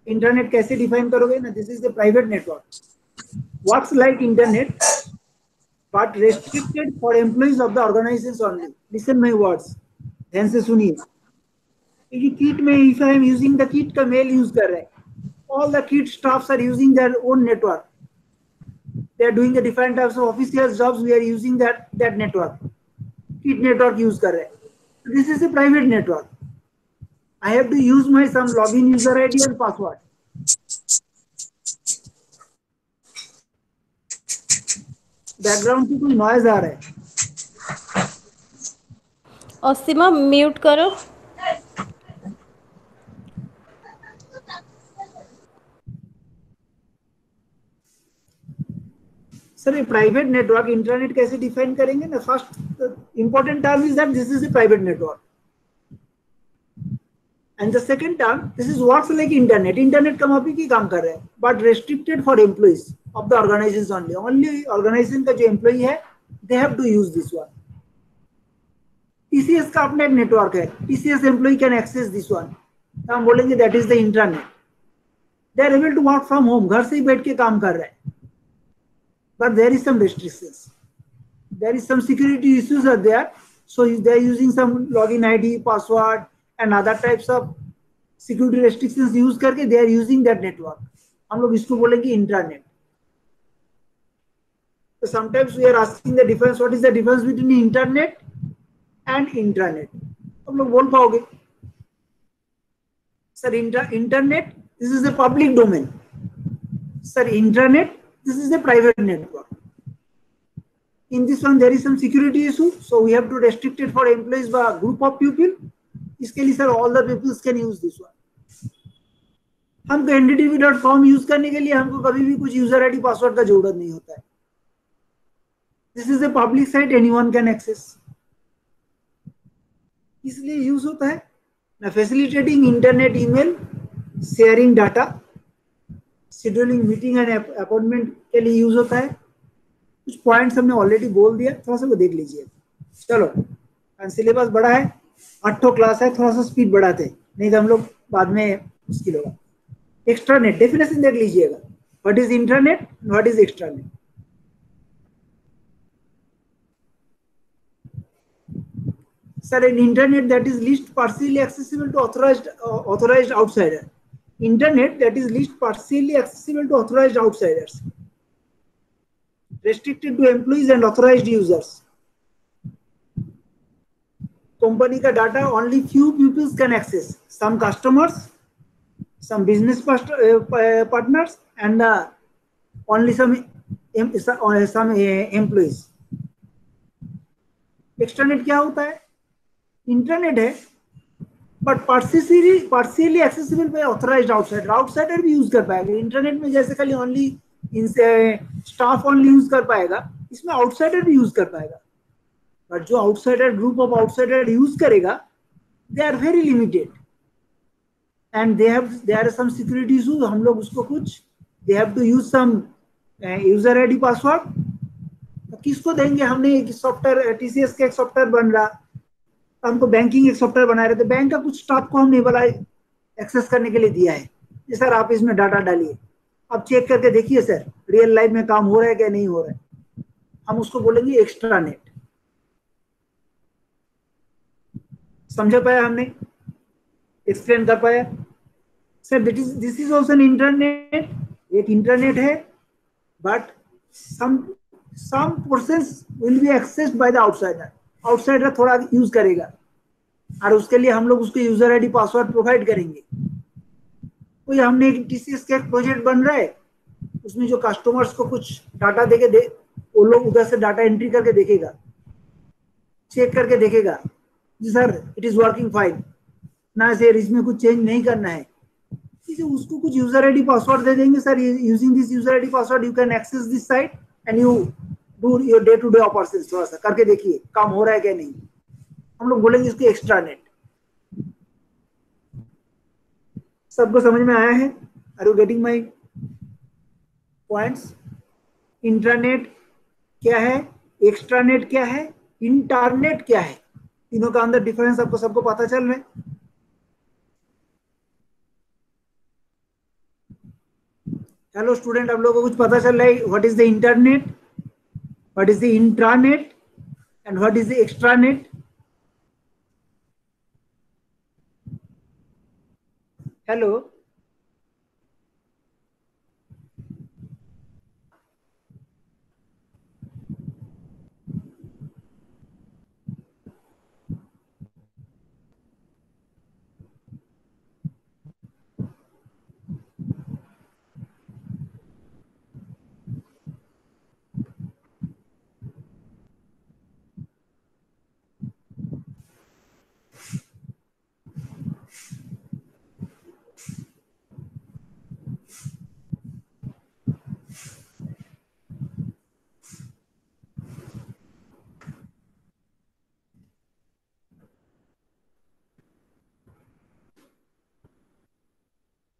इंटरनेट कैसे डिफाइन करोगे ना, this is the private network works like internet but restricted for employees of the organisations only. Listen my words, ध्यान से सुनिए। किट में if I am using the KIIT का मेल यूज कर रहे हैं, all the KIIT staffs are using their own network, they are doing the different types of official jobs, we are using that network. Kit network use कर रहे हैं, this is a private network. I have to use my some login user ID and password. Background से कोई नॉइज आ रहा है, असीमा म्यूट करो। सर ये प्राइवेट नेटवर्क इंटरनेट कैसे डिफाइन करेंगे ना, first important term is that this is a private network, and the second term this is works like internet. Internet का माफी की काम कर रहे हैं but restricted for employees of the organisation only. Only organisation का जो एम्प्लॉई है they have to use this one. TCS का अपना एक नेटवर्क है, TCS employee can access this one, तो हम बोलेंगे that is the internet. They are able to work from home, घर से ही बैठ के काम कर रहे हैं, but there is some restrictions, there is some security issues are there, so they are using some login ID, password and other types of security restrictions use करके they are using that network। हम लोग इसको बोलेंगे internet. So sometimes we are asking the difference, what is the difference between internet and intranet? हम लोग बोल पाओगे sir internet this is a public domain, sir intranet this is a private network. In this one there is some security issue, so we have to restrict it for employees by a group of people. इसके लिए sir all the people can use this one। हमको ndtv.com यूज करने के लिए हमको कभी भी कुछ यूजर आईडी पासवर्ड का जरूरत नहीं होता है। This is a public site, anyone can access, इसलिए यूज होता है ना। Facilitating internet email sharing data, scheduling meeting and appointment के लिए यूज होता है। कुछ पॉइंट्स हमने ऑलरेडी बोल दिया, थोड़ा सा वो देख लीजिए। चलो सिलेबस बड़ा है, 8 क्लास है, थोड़ा सा स्पीड बढ़ाते हैं, नहीं तो हम लोग बाद में मुश्किल होगा। एक्स्ट्रानेट डेफिनेशन देख लीजिएगा, what is internet, what is extranet. Sir, an internet that is least partially accessible to authorized outsider. Internet that is least partially accessible to authorized outsiders. Restricted to employees and authorized users. Company का data only few people can access. Some customers, some business partners, and only some employees. Extranet क्या होता है? इंटरनेट है but partially accessible bye authorised outsider. Outsider भी यूज कर पाएगा। इंटरनेट में जैसे खाली ओनली स्टाफ ओनली यूज कर पाएगा, इसमें आउटसाइडर भी यूज कर पाएगा, बट जो outsider group of outsider use करेगा they are very limited and there are some security issues, हम लोग उसको कुछ they have to use some user ID password, तो किसको देंगे? हमने एक सॉफ्टवेयर टीसीएस का एक सॉफ्टवेयर बन रहा, हमको बैंकिंग एक सॉफ्टवेयर बना रहे थे, बैंक का कुछ स्टाफ को हमने बोला एक्सेस करने के लिए दिया है कि सर आप इसमें डाटा डालिए, आप चेक करके देखिए सर रियल लाइफ में काम हो रहा है क्या नहीं हो रहा है, हम उसको बोलेंगे एक्स्ट्रा नेट। समझ पाया हमने? एक्सप्लेन कर पाया? Sir this is also an internet, एक इंटरनेट है, but some portions will be accessed by the outsider, outsider थोड़ा यूज करेगा और उसके लिए हम लोग उसको यूजर आईडी पासवर्ड प्रोवाइड करेंगे। तो ये हमने एक टीसीएस का एक प्रोजेक्ट बन रहा है, उसमें जो कस्टमर्स को कुछ डाटा देके दे, वो लोग उधर से डाटा एंट्री करके देखेगा, चेक करके देखेगा जी sir it is working fine, ना सर इसमें कुछ चेंज नहीं करना है, उसको कुछ यूजर आईडी पासवर्ड दे देंगे, sir using this user ID password you can access this site and you do your day to day operations, थोड़ा सा करके देखिए काम हो रहा है क्या नहीं, हम लोग बोलेंगे इसको एक्स्ट्रा नेट। सबको समझ में आया है? Are you getting my points? Intranet क्या है, एक्स्ट्रानेट क्या है, इंटरनेट क्या है, तीनों का अंदर डिफरेंस आपको सबको पता चल रहा है? हेलो स्टूडेंट, आप लोगों को कुछ पता चल रहा है? What is the internet, what is the intranet and what is the extranet? Hello,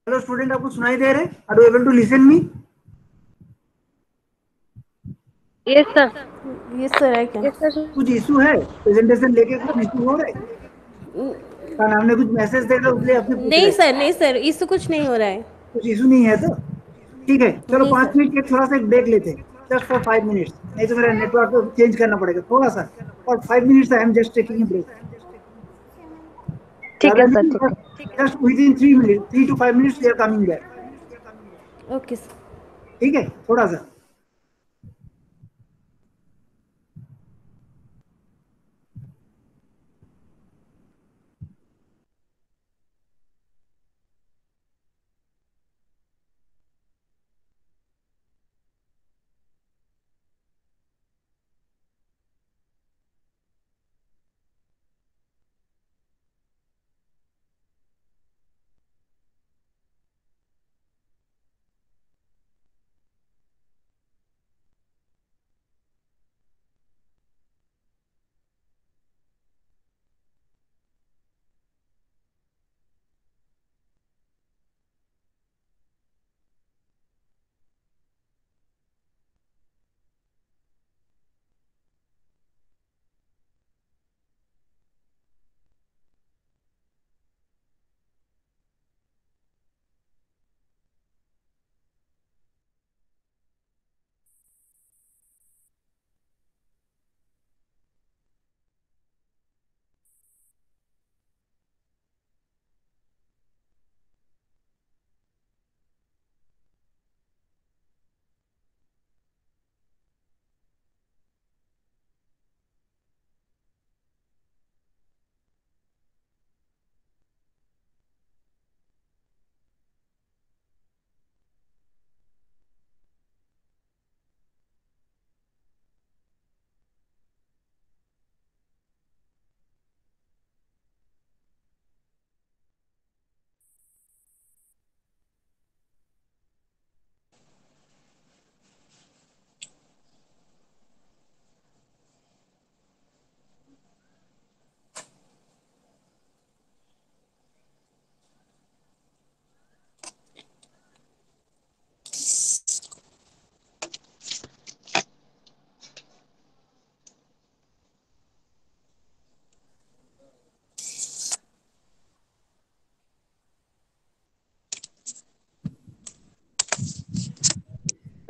hello student, आपको सुनाई दे रहे? Are you able to listen me? Yes sir. Yes sir I can. कुछ इशू है प्रेजेंटेशन लेके, कुछ इशू हो रहा है? क्या हमने कुछ मैसेज देखा उसलिए आपने पूछ रहे? नहीं सर इससे कुछ नहीं हो रहा है। कुछ इशू नहीं है तो ठीक है, चलो नहीं 5 सर। मिनट के थोड़ा सा एक ब्रेक लेते हैं, जस्ट फॉर 5 मिनट्स, नहीं तो मेरा नेटवर्क को चेंज करना पड़ेगा थोड़ा सा, और 5 minutes I am just taking a break, ठीक ज्यादा है सर, नहीं, ठीक है। Just within 3 minute, 3 to 5 minutes we are coming back. Okay sir. ठीक है, थोड़ा सा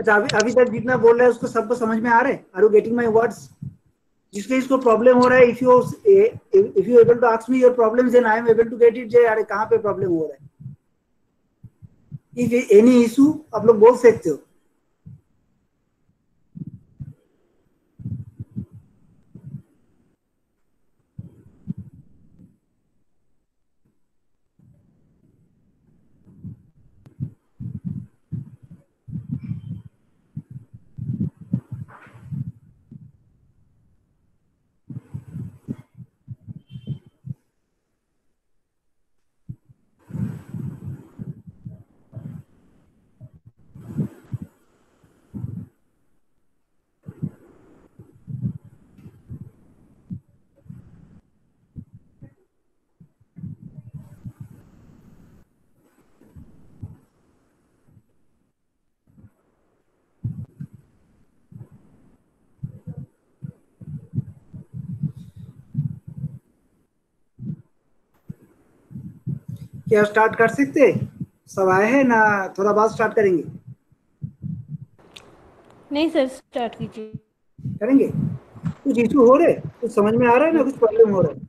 अभी तक जितना बोल रहा है उसको सबको समझ में आ रहा है? Are you getting my words? जिसके इसको प्रॉब्लम हो रहा है, if you able to ask me your problems then I am able to get it. जे अरे कहाँ पे प्रॉब्लम हो रहा है, इफ एनी इशू आप लोग बोल सकते हो। क्या स्टार्ट कर सकते हैं? सब आए हैं ना? थोड़ा बाद स्टार्ट करेंगे? नहीं सर, स्टार्ट कीजिए। करेंगे। कुछ इशू हो रहे, कुछ समझ में आ रहा है ना, कुछ प्रॉब्लम हो रहा है?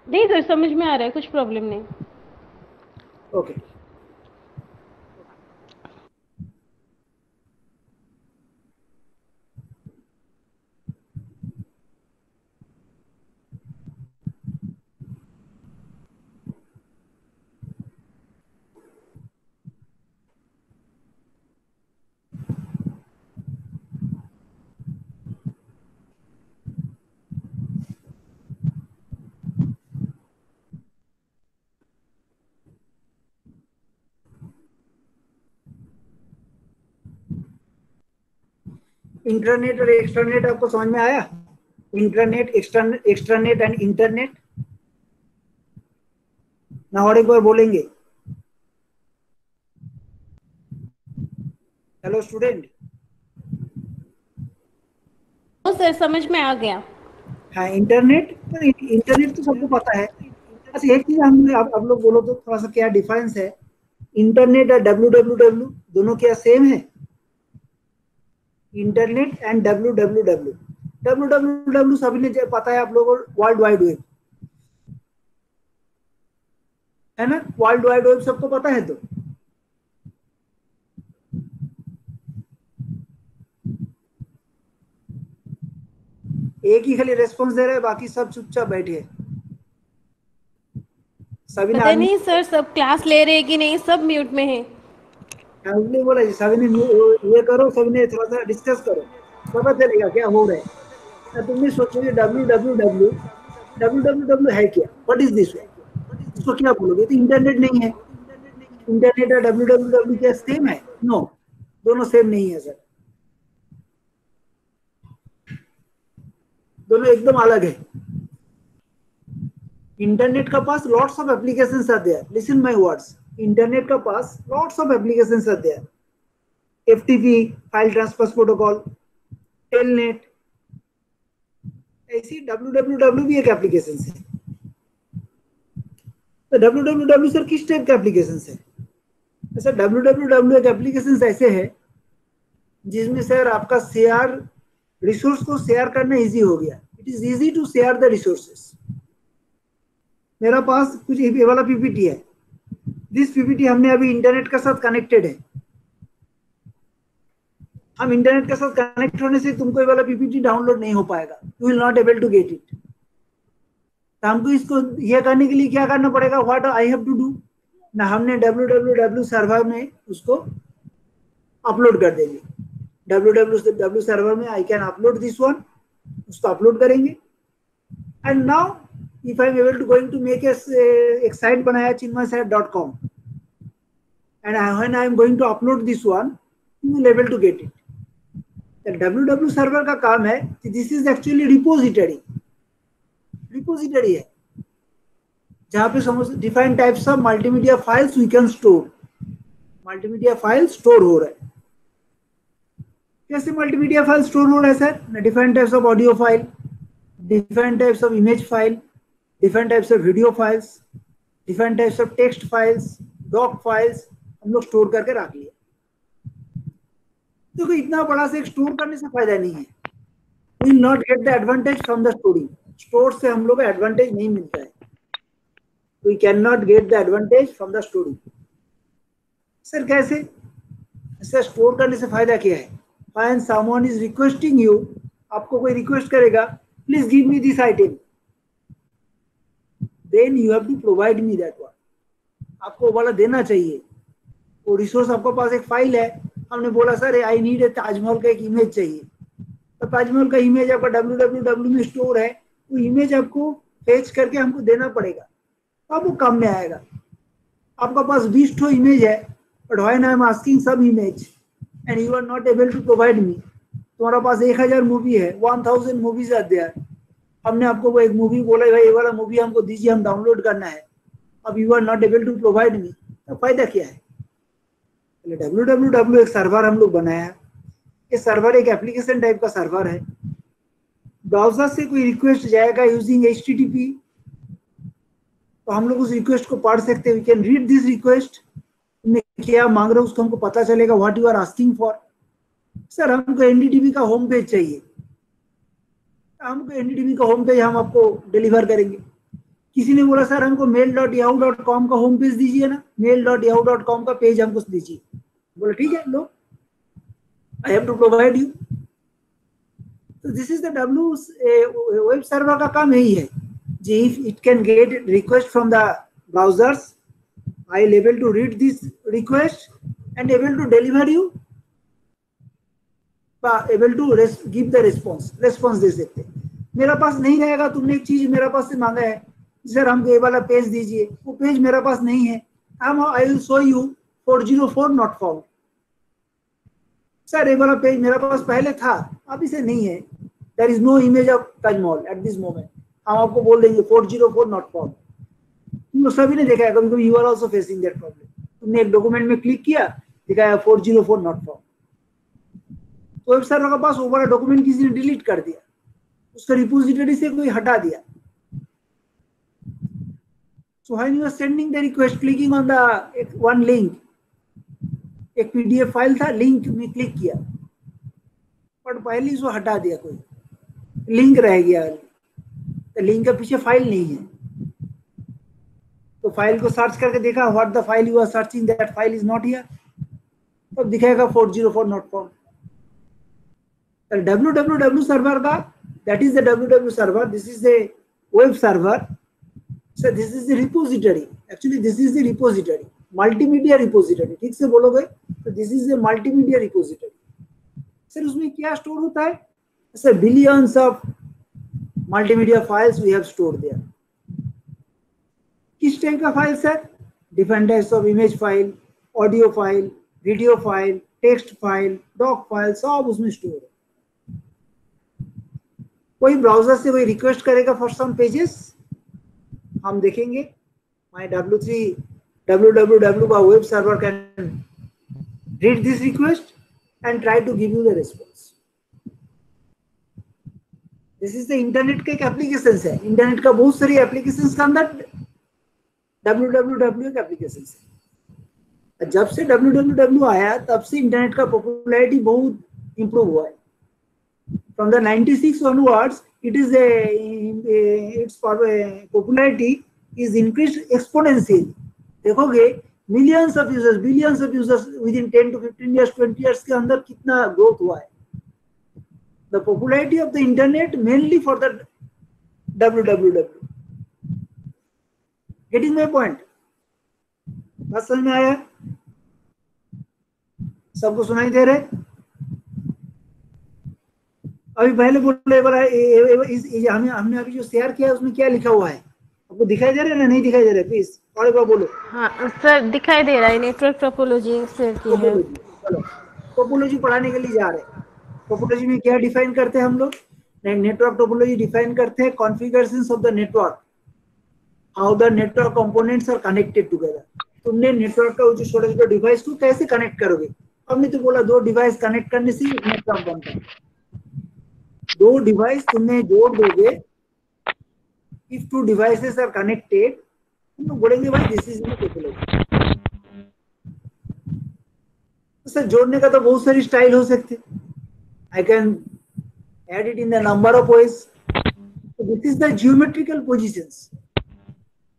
नहीं सर, समझ में आ रहा है, कुछ प्रॉब्लम नहीं। ओके। इंटरनेट और एक्सटर्नेट आपको समझ में आया? इंटरनेट, एक्सटर्नेट एंड इंटरनेट ना, और एक बार बोलेंगे। Hello student. ओ सर, समझ में आ गया। हाँ, इंटरनेट तो सबको पता है। अच्छा, एक चीज हम आप लोग बोलो तो थोड़ा सा क्या डिफरेंस है? इंटरनेट और www दोनों क्या सेम है? इंटरनेट एंड www सभी ने पता है आप लोगों को, वर्ल्ड वाइड वेब है ना? वर्ल्ड वाइड वेब सबको पता है। तो एक ही खाली रेस्पॉन्स दे रहे हैं, बाकी सब चुपचाप बैठे हैं। सभी ने पता नहीं सर, सब क्लास ले रहे हैं कि नहीं, सब म्यूट में है। इसलिए बोला जी, सभी ने ये करो, सभी ने थोड़ा सा डिस्कस करो, पता चलेगा क्या हो रहा है। ना तुम भी सोचोगे www है क्या, व्हाट इज दिस, इसको क्या बोलोगे? तो इंटरनेट नहीं है। इंटरनेट और www क्या सेम है? नो, दोनों सेम नहीं है सर, दोनों एकदम अलग है। इंटरनेट का पास lots of applications are there, listen my words. Internet का पास lots of applications are there, FTP file transfer protocol, telnet, ऐसी www भी एक एप्लीकेशन है। तो www सर किस टाइप का एप्लीकेशन है? सर www एक एप्लीकेशन ऐसे है जिसमें सर आपका शेयर, रिसोर्स को शेयर करना इजी हो गया। It is easy to share the resources. मेरा पास कुछ ये वाला पीपीटी है, दिस पीपीटी हमने अभी इंटरनेट के साथ कनेक्टेड है। हम इंटरनेट के साथ कनेक्ट होने से तुमको ये वाला पीपीटी डाउनलोड नहीं हो पाएगा, you will not able to get it. तो हमको इसको ये करने के लिए क्या करना पड़ेगा? What I have to do ना, हमने www सर्वर में उसको अपलोड कर देंगे। www सर्वर में I can upload this one, उसको अपलोड करेंगे। And now if I am able to going to make एक साइट बनाया chinmaysite.com, and when I am going to upload this one, you will able to get it. The www server का काम है कि दिस इज एक्चुअली रिपोजिटरी है, जहां पे समझ defined types of multimedia files we can store. Multimedia file store हो रहा है। कैसे मल्टीमीडिया फाइल स्टोर हो रहा है sir? Different types of audio file, different types of image file, different types of video files, different types of text files, doc files हम लोग स्टोर करके रख लिए। देखो इतना बड़ा से एक स्टोर करने से फायदा नहीं है। We will not get the advantage from the storing. Store से हम लोग को एडवांटेज नहीं मिलता है। We can not get the advantage from the storing. Sir कैसे? सर स्टोर करने से फायदा क्या है? When someone is requesting you, आपको कोई रिक्वेस्ट करेगा, please give me this item, then you have to provide me that one. आपको वो वाला देना चाहिए। वो रिसोर्स आपके पास एक फाइल है, हमने बोला sir I need a Taj Mahal का एक इमेज चाहिए, तो ताजमहल का इमेज आपका www में स्टोर है, वो इमेज आपको फेच करके हमको देना पड़ेगा, तो आपको काम में आएगा। आपका पास 20 ठो इमेज है, but when I am asking some image and you are not able to provide me, तुम्हारा पास 1000 मूवी है, 1000 मूवीज आर देयर, हमने आपको वो एक मूवी बोला भाई ये वाला मूवी हमको दीजिए, हम डाउनलोड करना है, अब you are not able to provide me, तो फायदा क्या है? www एक सर्वर हम लोग बनाया है। ये सर्वर एक एप्लीकेशन टाइप का सर्वर है। ब्राउजर से कोई रिक्वेस्ट जाएगा यूजिंग HTTP, तो हम लोग उस रिक्वेस्ट को पढ़ सकते हैं। We can read this request, तुमने क्या मांग रहे हो उसको हमको पता चलेगा, what you are asking for. Sir हमको NDTV का होम पेज चाहिए, हमको NDTV का होम पेज हम आपको डिलीवर करेंगे। किसी ने बोला सर हमको mail.yahoo.com का होम पेज दीजिए ना, mail.yahoo.com का पेज हमको दीजिए, बोले ठीक है लो, I have to provide you. तो this is the web server का काम यही है जी, if it can get request from the browsers, I will able to read this request and able to deliver you, able to give the response दे सकते। मेरा पास नहीं रहेगा, तुमने एक चीज मेरा पास से मांगा है, सर हमको ये वाला पेज दीजिए, वो पेज मेरा पास नहीं है, I will show you 404 not found. Sir ये वाला पेज मेरा पास पहले था, अब इसे नहीं है, there is no image of Taj Mahal at this moment, हम आपको बोल देंगे 404 नॉट फाउंड। तुम लोग सभी ने देखा है, कभी कभी you are also facing that problem. तुमने एक डॉक्यूमेंट में क्लिक किया, दिखाया 404 नॉट फाउंड, तो वेब सर्वर के पास वो वाला डॉक्यूमेंट किसी ने डिलीट कर दिया, उसका रिपोजिटरी से कोई हटा दिया। So when you are sending the request, clicking on the one link, एक PDF फाइल था, लिंक में क्लिक किया, पर पहले इसको हटा दिया, कोई लिंक रह गया, तो लिंक के पीछे फाइल नहीं है, तो फाइल को सर्च करके देखा, what the file you are searching, that file is not here, तब दिखाएगा 404 नॉट फाउंड। www सर्वर का, that is the www server, this is the web server, so this is the repository, actually this is the repository, multimedia repository, ठीक से बोलोगे तो this is the multimedia repository। Sir उसमें क्या स्टोर होता है? Sir billions of multimedia files we have stored there। किस टाइप का file sir? Different types of image file, audio file, video file, text file, doc file, सब उसमें स्टोर है। कोई ब्राउजर से कोई रिक्वेस्ट करेगा फॉर सम पेजेस, हम देखेंगे माय W3 www का web server can read this request and try to give you the response. This is the internet का एक एप्लीकेशन है, इंटरनेट का बहुत सारी एप्लीकेशंस का अंदर www का एप्लीकेशन है। जब से www आया तब से इंटरनेट का पॉपुलैरिटी बहुत इंप्रूव हुआ है। From the 96 onwards, its popularity is increased exponentially। देखोगे millions of users, billions of users within 10 to 15 years, 20 years के अंदर कितना growth हुआ है। The popularity of the internet mainly for the www। Getting my point? बात समझ में आया? सबको सुनाई दे रहे? अभी पहले बोले हमने अभी जो शेयर किया उसमें क्या लिखा हुआ है, आपको दिखाई दे रहा है ना? नहीं दिखाई दे रहा है? प्लीज और एक बार बोलो। हाँ सर दिखाई दे रहा है, नेटवर्क टोपोलॉजी शेयर की है। चलो टोपोलॉजी पढ़ाने के लिए जा रहे हैं। टोपोलॉजी में क्या डिफाइन करते हैं हम लोग? नेटवर्क टोपोलॉजी डिफाइन करते हैं configurations of the network, how the network components are connected together. तुमने नेटवर्क का जो छोटा छोटा डिवाइस को कैसे कनेक्ट करोगे? हमने तो बोला 2 डिवाइस कनेक्ट करने से एक नेटवर्क बनता है। 2 डिवाइस तुमने जोड़ दोगे, इफ 2 डिवाइसेस आर कनेक्टेड, हम लोग बोलेंगे भाई दिस इज टोपोलॉजी। सर जोड़ने का तो बहुत सारी स्टाइल हो सकते, I can add it in the number of ways. This is the geometrical positions,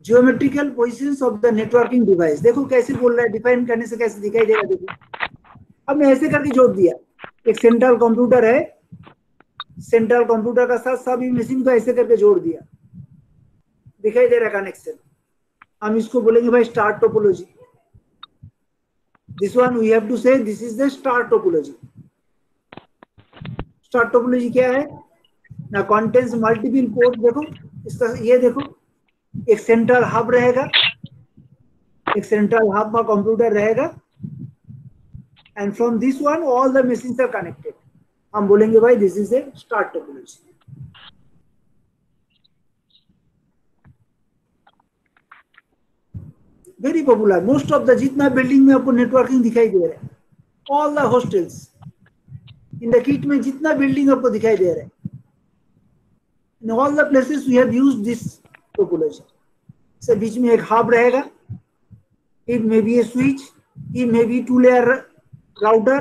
geometrical positions of the networking device. देखो कैसे बोल रहा है, डिफाइन करने से कैसे दिखाई देगा। देखो अब मैं ऐसे करके जोड़ दिया, एक सेंट्रल कंप्यूटर है, सेंट्रल कंप्यूटर का साथ सभी मशीन को ऐसे करके जोड़ दिया, दिखाई दे रहा कनेक्शन। हम इसको बोलेंगे भाई star topology. This one we have to say this is the star topology. Star topology क्या है ना, कंटेंट्स मल्टीपल पोर्ट। देखो इसका ये देखो, एक सेंट्रल हब रहेगा, एक सेंट्रल हब में कंप्यूटर रहेगा, and from this one all the machines are connected. हम बोलेंगे भाई this is a star topology. Very popular, most of the जितना बिल्डिंग में आपको नेटवर्किंग दिखाई दे रहा है, all the hostels in the KIIT में जितना बिल्डिंग आपको दिखाई दे रहा है, in all the places we have used this topology. से बीच में एक हब रहेगा, it may be a switch, it may be 2 layer router,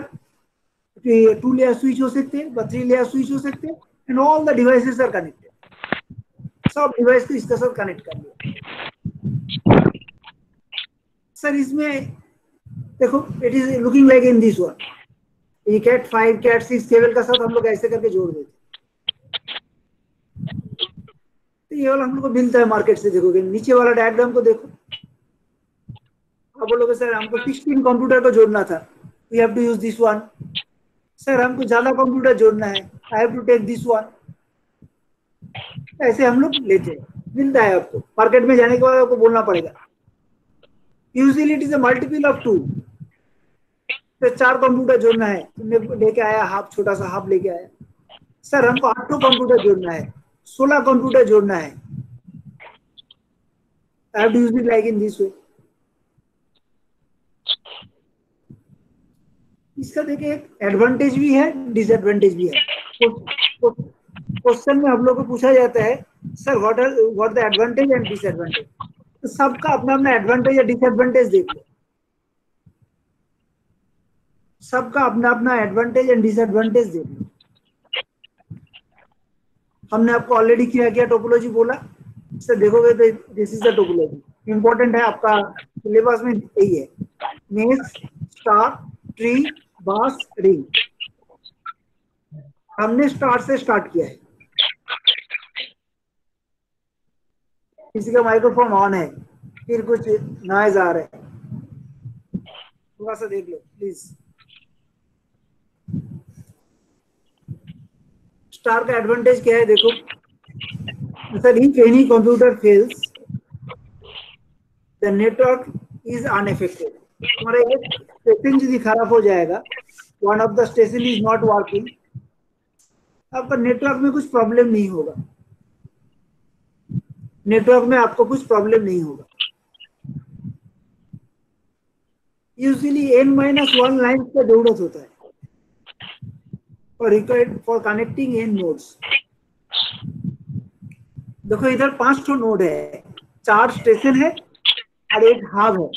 2 layer switch हो सकते हैं, 3 लेयर स्विच हो सकते हैं, and all the devices are connected. सब डिवाइस को इसके साथ कनेक्ट कर लिया। सर इसमें देखो it is looking like in this one, ये कैट 5 कैट 6 केबल का साथ हम लोग ऐसे करके जोड़ देते, तो ये वाला हम लोग को मिलता है मार्केट से। देखोगे नीचे वाला डायग्राम को देखो, आप बोलोगे सर हमको 16 कंप्यूटर को जोड़ना था, we have to use this one. Sir हमको ज्यादा कंप्यूटर जोड़ना है, I have to take this one. ऐसे हम लोग लेते हैं, मिलता है आपको। मार्केट में जाने के बाद आपको बोलना पड़ेगा। Usually it is a multiple of 2। तो 4 कंप्यूटर जोड़ना है, तुमने लेके आया हब, छोटा सा हब लेके आया। सर हमको 8 कंप्यूटर जोड़ना है, 16 कंप्यूटर जोड़ना है, I have to use it like in this way. इसका देखिए एक एडवांटेज भी है, डिसएडवांटेज भी है। क्वेश्चन में हम लोग को पूछा जाता है sir what the advantage and disadvantage, तो सबका अपना अपना एडवांटेज या डिसएडवांटेज देख लो। सबका अपना अपना एडवांटेज एंड डिसएडवांटेज देख लो। हमने आपको ऑलरेडी क्या टोपोलॉजी बोला, सर देखोगे तो this is the topology. Important है, आपका सिलेबस में यही है, मेष, स्टार, ट्री, बास, रिंग। हमने स्टार से स्टार्ट किया है। किसी का माइक्रोफोन ऑन है, फिर कुछ नॉइज आ रहा है, थोड़ा सा देख लो प्लीज। स्टार का एडवांटेज क्या है देखो, sir if any computer fails the network is unaffected. हमारा एक स्टेशन यदि खराब हो जाएगा, one of the station is not working, आपका नेटवर्क में कुछ प्रॉब्लम नहीं होगा, नेटवर्क में आपको कुछ प्रॉब्लम नहीं होगा। यूजुअली n-1 लाइन का जरूरत होता है और required for connecting n nodes. देखो इधर 5 ठो नोड है, 4 स्टेशन है और एक हब है।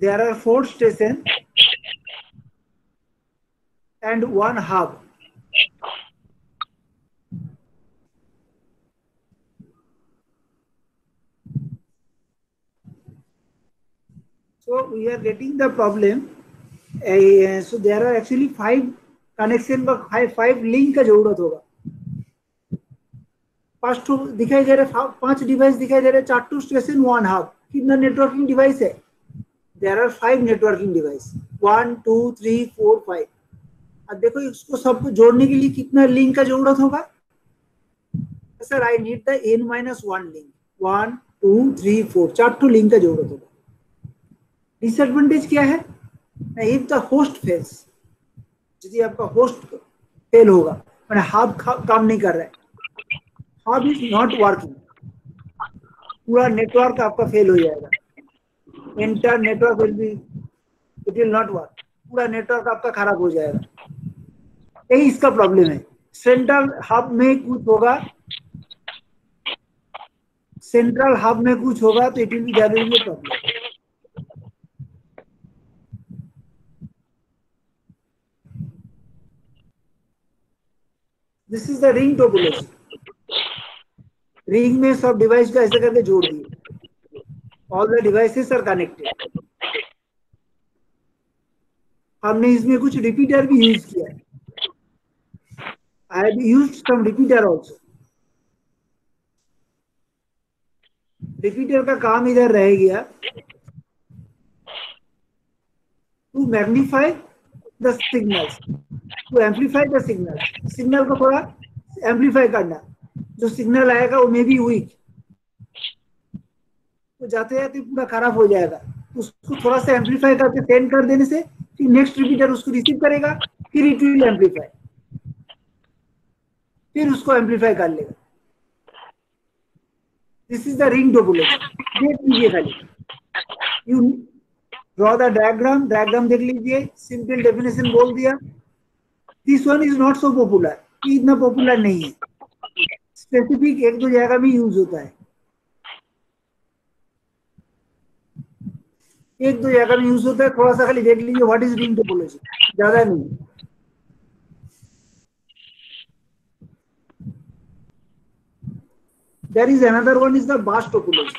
There are 4 stations and 1 hub. So we are getting the problem. So there are actually 5 connection का 5 link का जरूरत होगा। 5 ठो दिखाई दे रहे, 5 डिवाइस दिखाई दे रहे, 4 टू स्टेशन 1 हब। कितना नेटवर्किंग डिवाइस है? There are 5 networking device, 1 2 3 4 5। अब देखो इसको सबको जोड़ने के लिए कितना लिंक का जरूरत होगा? Sir I need the n-1 link, 1 2 3 4, 4 two link का जरूरत होगा। डिसएडवांटेज क्या है? इफ द होस्ट फेल्स, यदि आपका होस्ट फेल होगा, मैंने हब काम नहीं कर रहा है, हब इज नॉट वर्किंग, पूरा नेटवर्क आपका फेल हो जाएगा। Entire network will be, it will not work, पूरा नेटवर्क आपका खराब हो जाएगा। यही इसका प्रॉब्लम है। सेंट्रल हब में कुछ होगा, सेंट्रल हब में कुछ होगा तो it will be there will be problem. This is the ring topology. Ring में सब डिवाइस को ऐसे करके जोड़ दिए, all the devices are connected. हमने इसमें कुछ रिपीटर भी यूज किया है। I have used some repeater also. Repeater का काम इधर रह गया to magnify the signals, to amplify the signals. Signal को थोड़ा एम्पलीफाई करना, जो सिग्नल आएगा वो मे बी वीक, तो जाते जाते पूरा खराब हो जाएगा। उसको थोड़ा सा एम्पलीफाई करके सेंड कर देने से फिर नेक्स्ट रिपीटर उसको रिसीव करेगा, फिर इट विल एम्पलीफाई, फिर उसको एम्पलीफाई कर लेगा। This is the ring topology. देख लीजिए खाली, you draw the diagram, diagram देख लीजिए, सिंपल डेफिनेशन बोल दिया। This one is not so popular, इतना पॉपुलर नहीं है, स्पेसिफिक एक दो जगह में यूज होता है, एक दो जगह में यूज होता है। थोड़ा सा खाली देख लीजिए व्हाट इज रिंग टोपोलॉजी, ज्यादा नहीं। There is another one is the bus topology.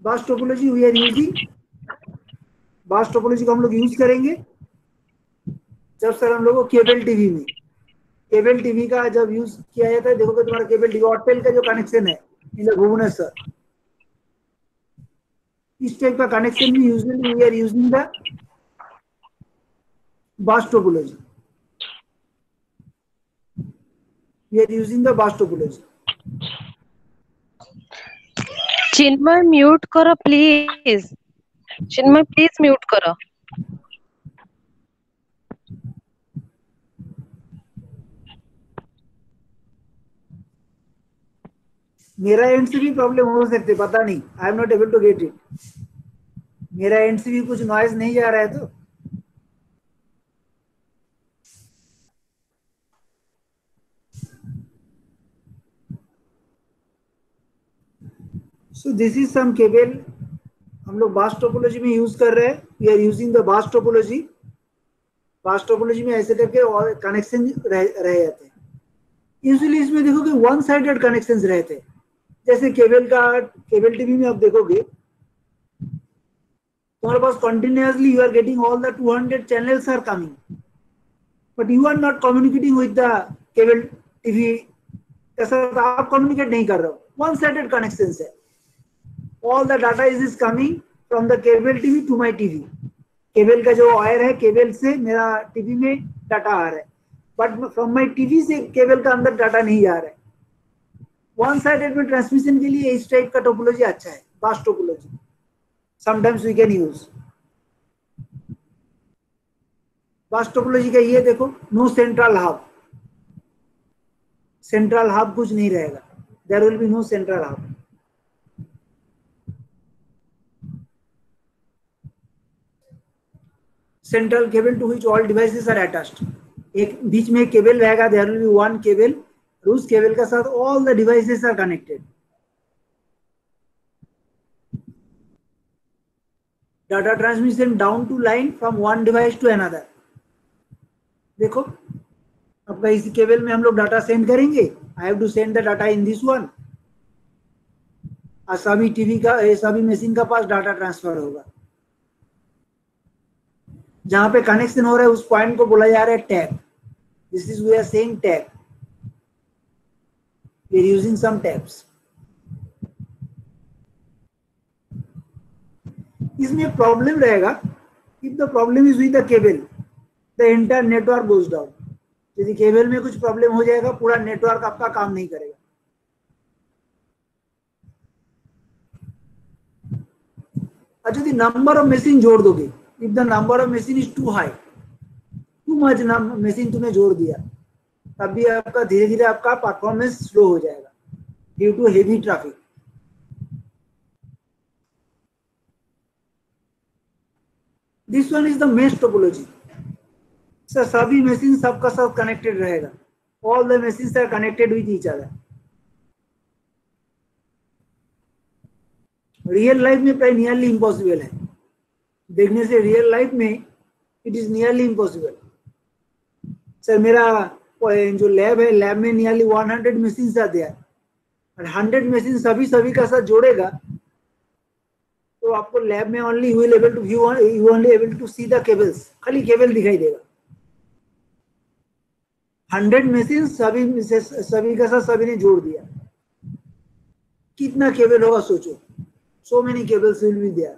Bus topology we are using, bus topology को हम लोग यूज करेंगे जब सर हम लोग को केबल टीवी में, केबल टीवी का जब यूज किया जाता है, देखोगे तुम्हारा केबल टीवी ऑटेल का जो कनेक्शन है इन द भुवनेश्वर, इस टाइप का कनेक्शन भी usually we are using the bus topology. We are using the bus topology. Chinmay mute करो प्लीज, चिन्मय प्लीज म्यूट करो। मेरा एंड से भी प्रॉब्लम हो सकते, पता नहीं, I am not able to get it. मेरा एंड से भी कुछ नॉइज नहीं जा रहा है तो so this is some cable हम लोग बस टोपोलॉजी में यूज कर रहे हैं। We are using the bus topology. Bus topology में ऐसे करके और कनेक्शन रह जाते हैं। यूजुअली इसमें देखोगे वन साइडेड कनेक्शंस रहते हैं, जैसे केबल का, केबल टीवी में आप देखोगे तुम्हारे पास continuously you are getting all the 200 channels are coming, but you are not communicating with the cable TV, ऐसा आप कम्युनिकेट नहीं कर रहे हो, वन साइडेड कनेक्शंस है। All the data is coming from the cable TV to my TV. Cable का जो वायर है, केबल से मेरा टीवी में डाटा आ रहा है, बट फ्रॉम माय टीवी से केबल का अंदर डाटा नहीं जा रहा है। वन साइडेड में ट्रांसमिशन के लिए इस टाइप का टोपोलॉजी अच्छा है, bus topology sometimes we can use. Bus topology का ये देखो, no central hub, central hub कुछ नहीं रहेगा, there will be no central hub. Central cable to which all devices are attached, एक बीच में केबल रहेगा, there will be one cable, उस केबल के साथ all the devices are connected. Data transmission down to line from one device to another. देखो आपका इसी केबल में हम लोग डाटा सेंड करेंगे, I have to send the data in this one, और सभी टीवी का, सभी मशीन का पास डाटा ट्रांसफर होगा। जहां पे कनेक्शन हो रहा है उस पॉइंट को बोला जा रहा है tap. This is we are saying tap, we are using some taps. इसमें प्रॉब्लम रहेगा, if the problem is with the cable the entire network goes down. यदि केबल में कुछ प्रॉब्लम हो जाएगा, पूरा नेटवर्क आपका काम नहीं करेगा। अच्छा, यदि नंबर ऑफ मशीन जोड़ दोगे, if the number of machine is too high, too much machine तुमने जोड़ दिया, तब भी आपका धीरे धीरे आपका परफॉर्मेंस स्लो हो जाएगा due to heavy traffic. This one is the mesh topology. Sir सभी मशीन सबका सब कनेक्टेड रहेगा, all the machines are connected with each other. Real life में प्राय नियरली इम्पॉसिबल है, देखने से रियल लाइफ में it is nearly impossible. Sir मेरा जो लैब है, लैब में नियरली 100 मशीन आते हैं, और 100 मशीन सभी का साथ जोड़ेगा तो आपको लैब में only you only able to see the cables, खाली केबल दिखाई देगा। 100 मशीन सभी का साथ सभी ने जोड़ दिया, कितना केबल होगा सोचो, so many cables will be there.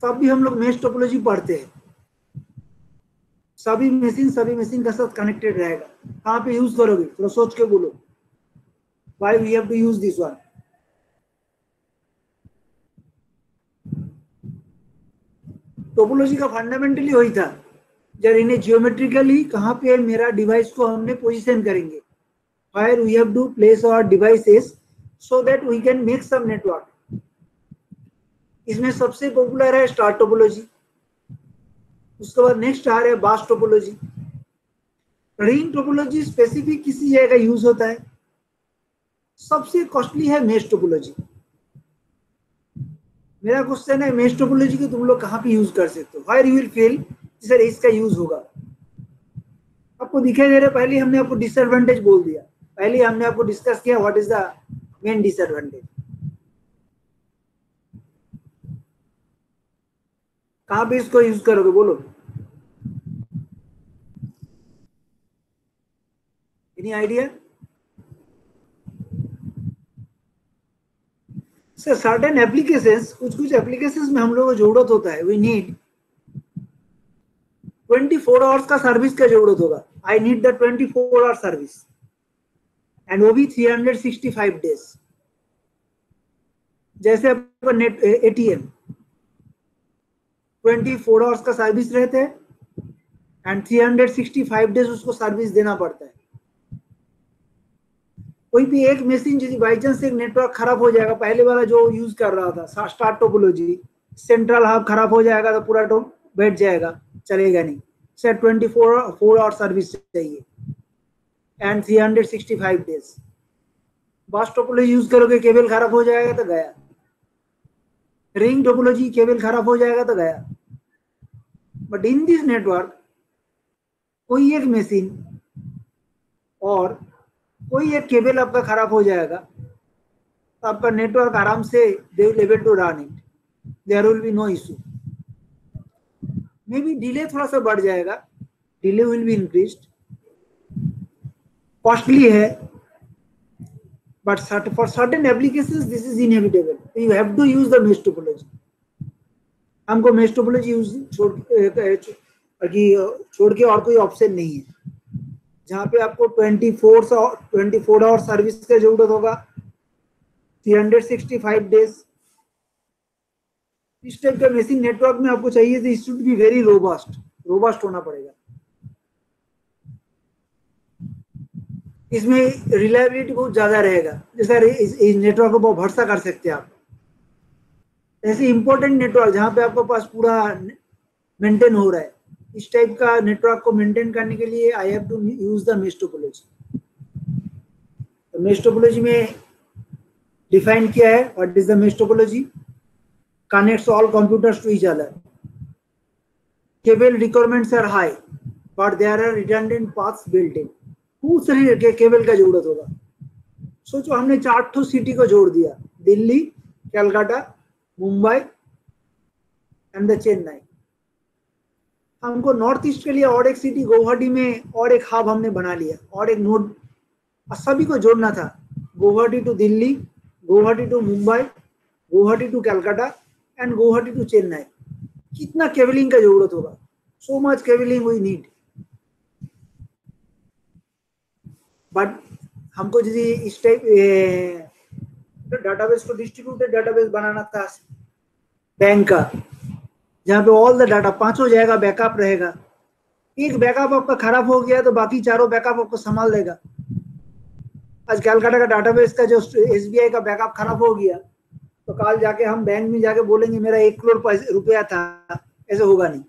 तब भी हम लोग मेश टोपोलॉजी पढ़ते हैं, सभी मशीन का साथ कनेक्टेड रहेगा। कहाँ पे यूज करोगे, थोड़ा सोच के बोलो, why we have to use this one. Topology का फंडामेंटली वही था, जब इन्हें जियोमेट्रिकली कहाँ पे मेरा डिवाइस को हमने पोजीशन करेंगे, where we have to place our devices so that we can make some network। इसमें सबसे पॉपुलर है स्टार टोपोलॉजी, उसके बाद नेक्स्ट आ रहा है बास टोपोलॉजी। रिंग टोपोलॉजी स्पेसिफिक किसी जगह यूज होता है, सबसे कॉस्टली है मेश टोपोलॉजी। मेरा क्वेश्चन है मेश टोपोलॉजी को तुम लोग कहाँ पे यूज कर सकते हो, where you will feel sir इसका यूज होगा। आपको दिखाई दे रहा है, पहले हमने आपको डिसएडवांटेज बोल दिया, पहले हमने आपको डिस्कस किया what is the main disadvantage. कहाँ पे इसको यूज करोगे बोलो, any idea? Sir certain applications, कुछ एप्लीकेशंस में हम लोगों को जरूरत होता है, वी नीड 24 आवर्स का सर्विस का जरूरत होगा। I need the 24 hour service, and वो भी 365 डेज। जैसे आपका नेट एटीएम 24 आवर्स का सर्विस रहते हैं, एंड 365 डेज उसको सर्विस देना पड़ता है। कोई भी एक मशीन यदि बाई चांस एक नेटवर्क खराब हो जाएगा, पहले वाला जो यूज कर रहा था स्टार टोपोलॉजी, सेंट्रल हब खराब हो जाएगा तो पूरा टॉप बैठ जाएगा, चलेगा नहीं। सर 24 आवर सर्विस चाहिए एंड 365 डेज। बास टोपोलॉजी यूज करोगे, केबल खराब हो जाएगा तो गया। रिंग टोपोलॉजी केबल खराब हो जाएगा तो गया। बट इन दिस नेटवर्क कोई एक मशीन और कोई एक केबल आपका खराब हो जाएगा तो आपका नेटवर्क आराम से they will able to run it, there will be no issue. May be delay थोड़ा सा बढ़ जाएगा, delay will be increased, costly है, but for certain applications this is inevitable, you have to use the mesh topology। हमको mesh topology यूज छोड़ के और कोई ऑप्शन नहीं है, जहाँ पे आपको 24 आवर सर्विस का जरूरत होगा, 365 डेज। इस टाइप का मशीन नेटवर्क में आपको चाहिए तो it should be very robust होना पड़ेगा। इसमें रिलायबिलिटी बहुत ज्यादा रहेगा, जैसे इस नेटवर्क को बहुत भरोसा कर सकते हैं आप। ऐसे इंपॉर्टेंट नेटवर्क जहाँ पे आपके पास पूरा मेंटेन हो रहा है, इस टाइप का नेटवर्क को मेंटेन करने के लिए I have to use the mesh topology. तो मेश टोपोलॉजी में डिफाइन किया है, what is the mesh topology? Connects all computers to each other. Cable requirements are high but there are redundant paths built in. बहुत सारे केबल का जरूरत होगा। सोचो हमने 4 सिटी को जोड़ दिया, दिल्ली, कलकत्ता, मुंबई एंड द चेन्नई। हमको नॉर्थ ईस्ट के लिए और एक सिटी गुवाहाटी में और एक हब हमने बना लिया और एक नोड, सभी को जोड़ना था, Guwahati to Delhi, Guwahati to Mumbai, Guwahati to Calcutta and Guwahati to Chennai. कितना केबलिंग का जरूरत होगा, so much cabling we need. But हमको यदि इस टाइप डाटाबेस को डिस्ट्रीब्यूटेड डाटाबेस बनाना था बैंक का, जहाँ पे ऑल द डाटा 5 जाएगा, बैकअप रहेगा। एक बैकअप आपका खराब हो गया तो बाकी 4 बैकअप आपको संभाल देगा। आज कलकत्ता का डाटाबेस का जो SBI का बैकअप खराब हो गया तो कल जाके हम बैंक में जाके बोलेंगे मेरा 1 करोड़ रुपया था, ऐसे होगा नहीं।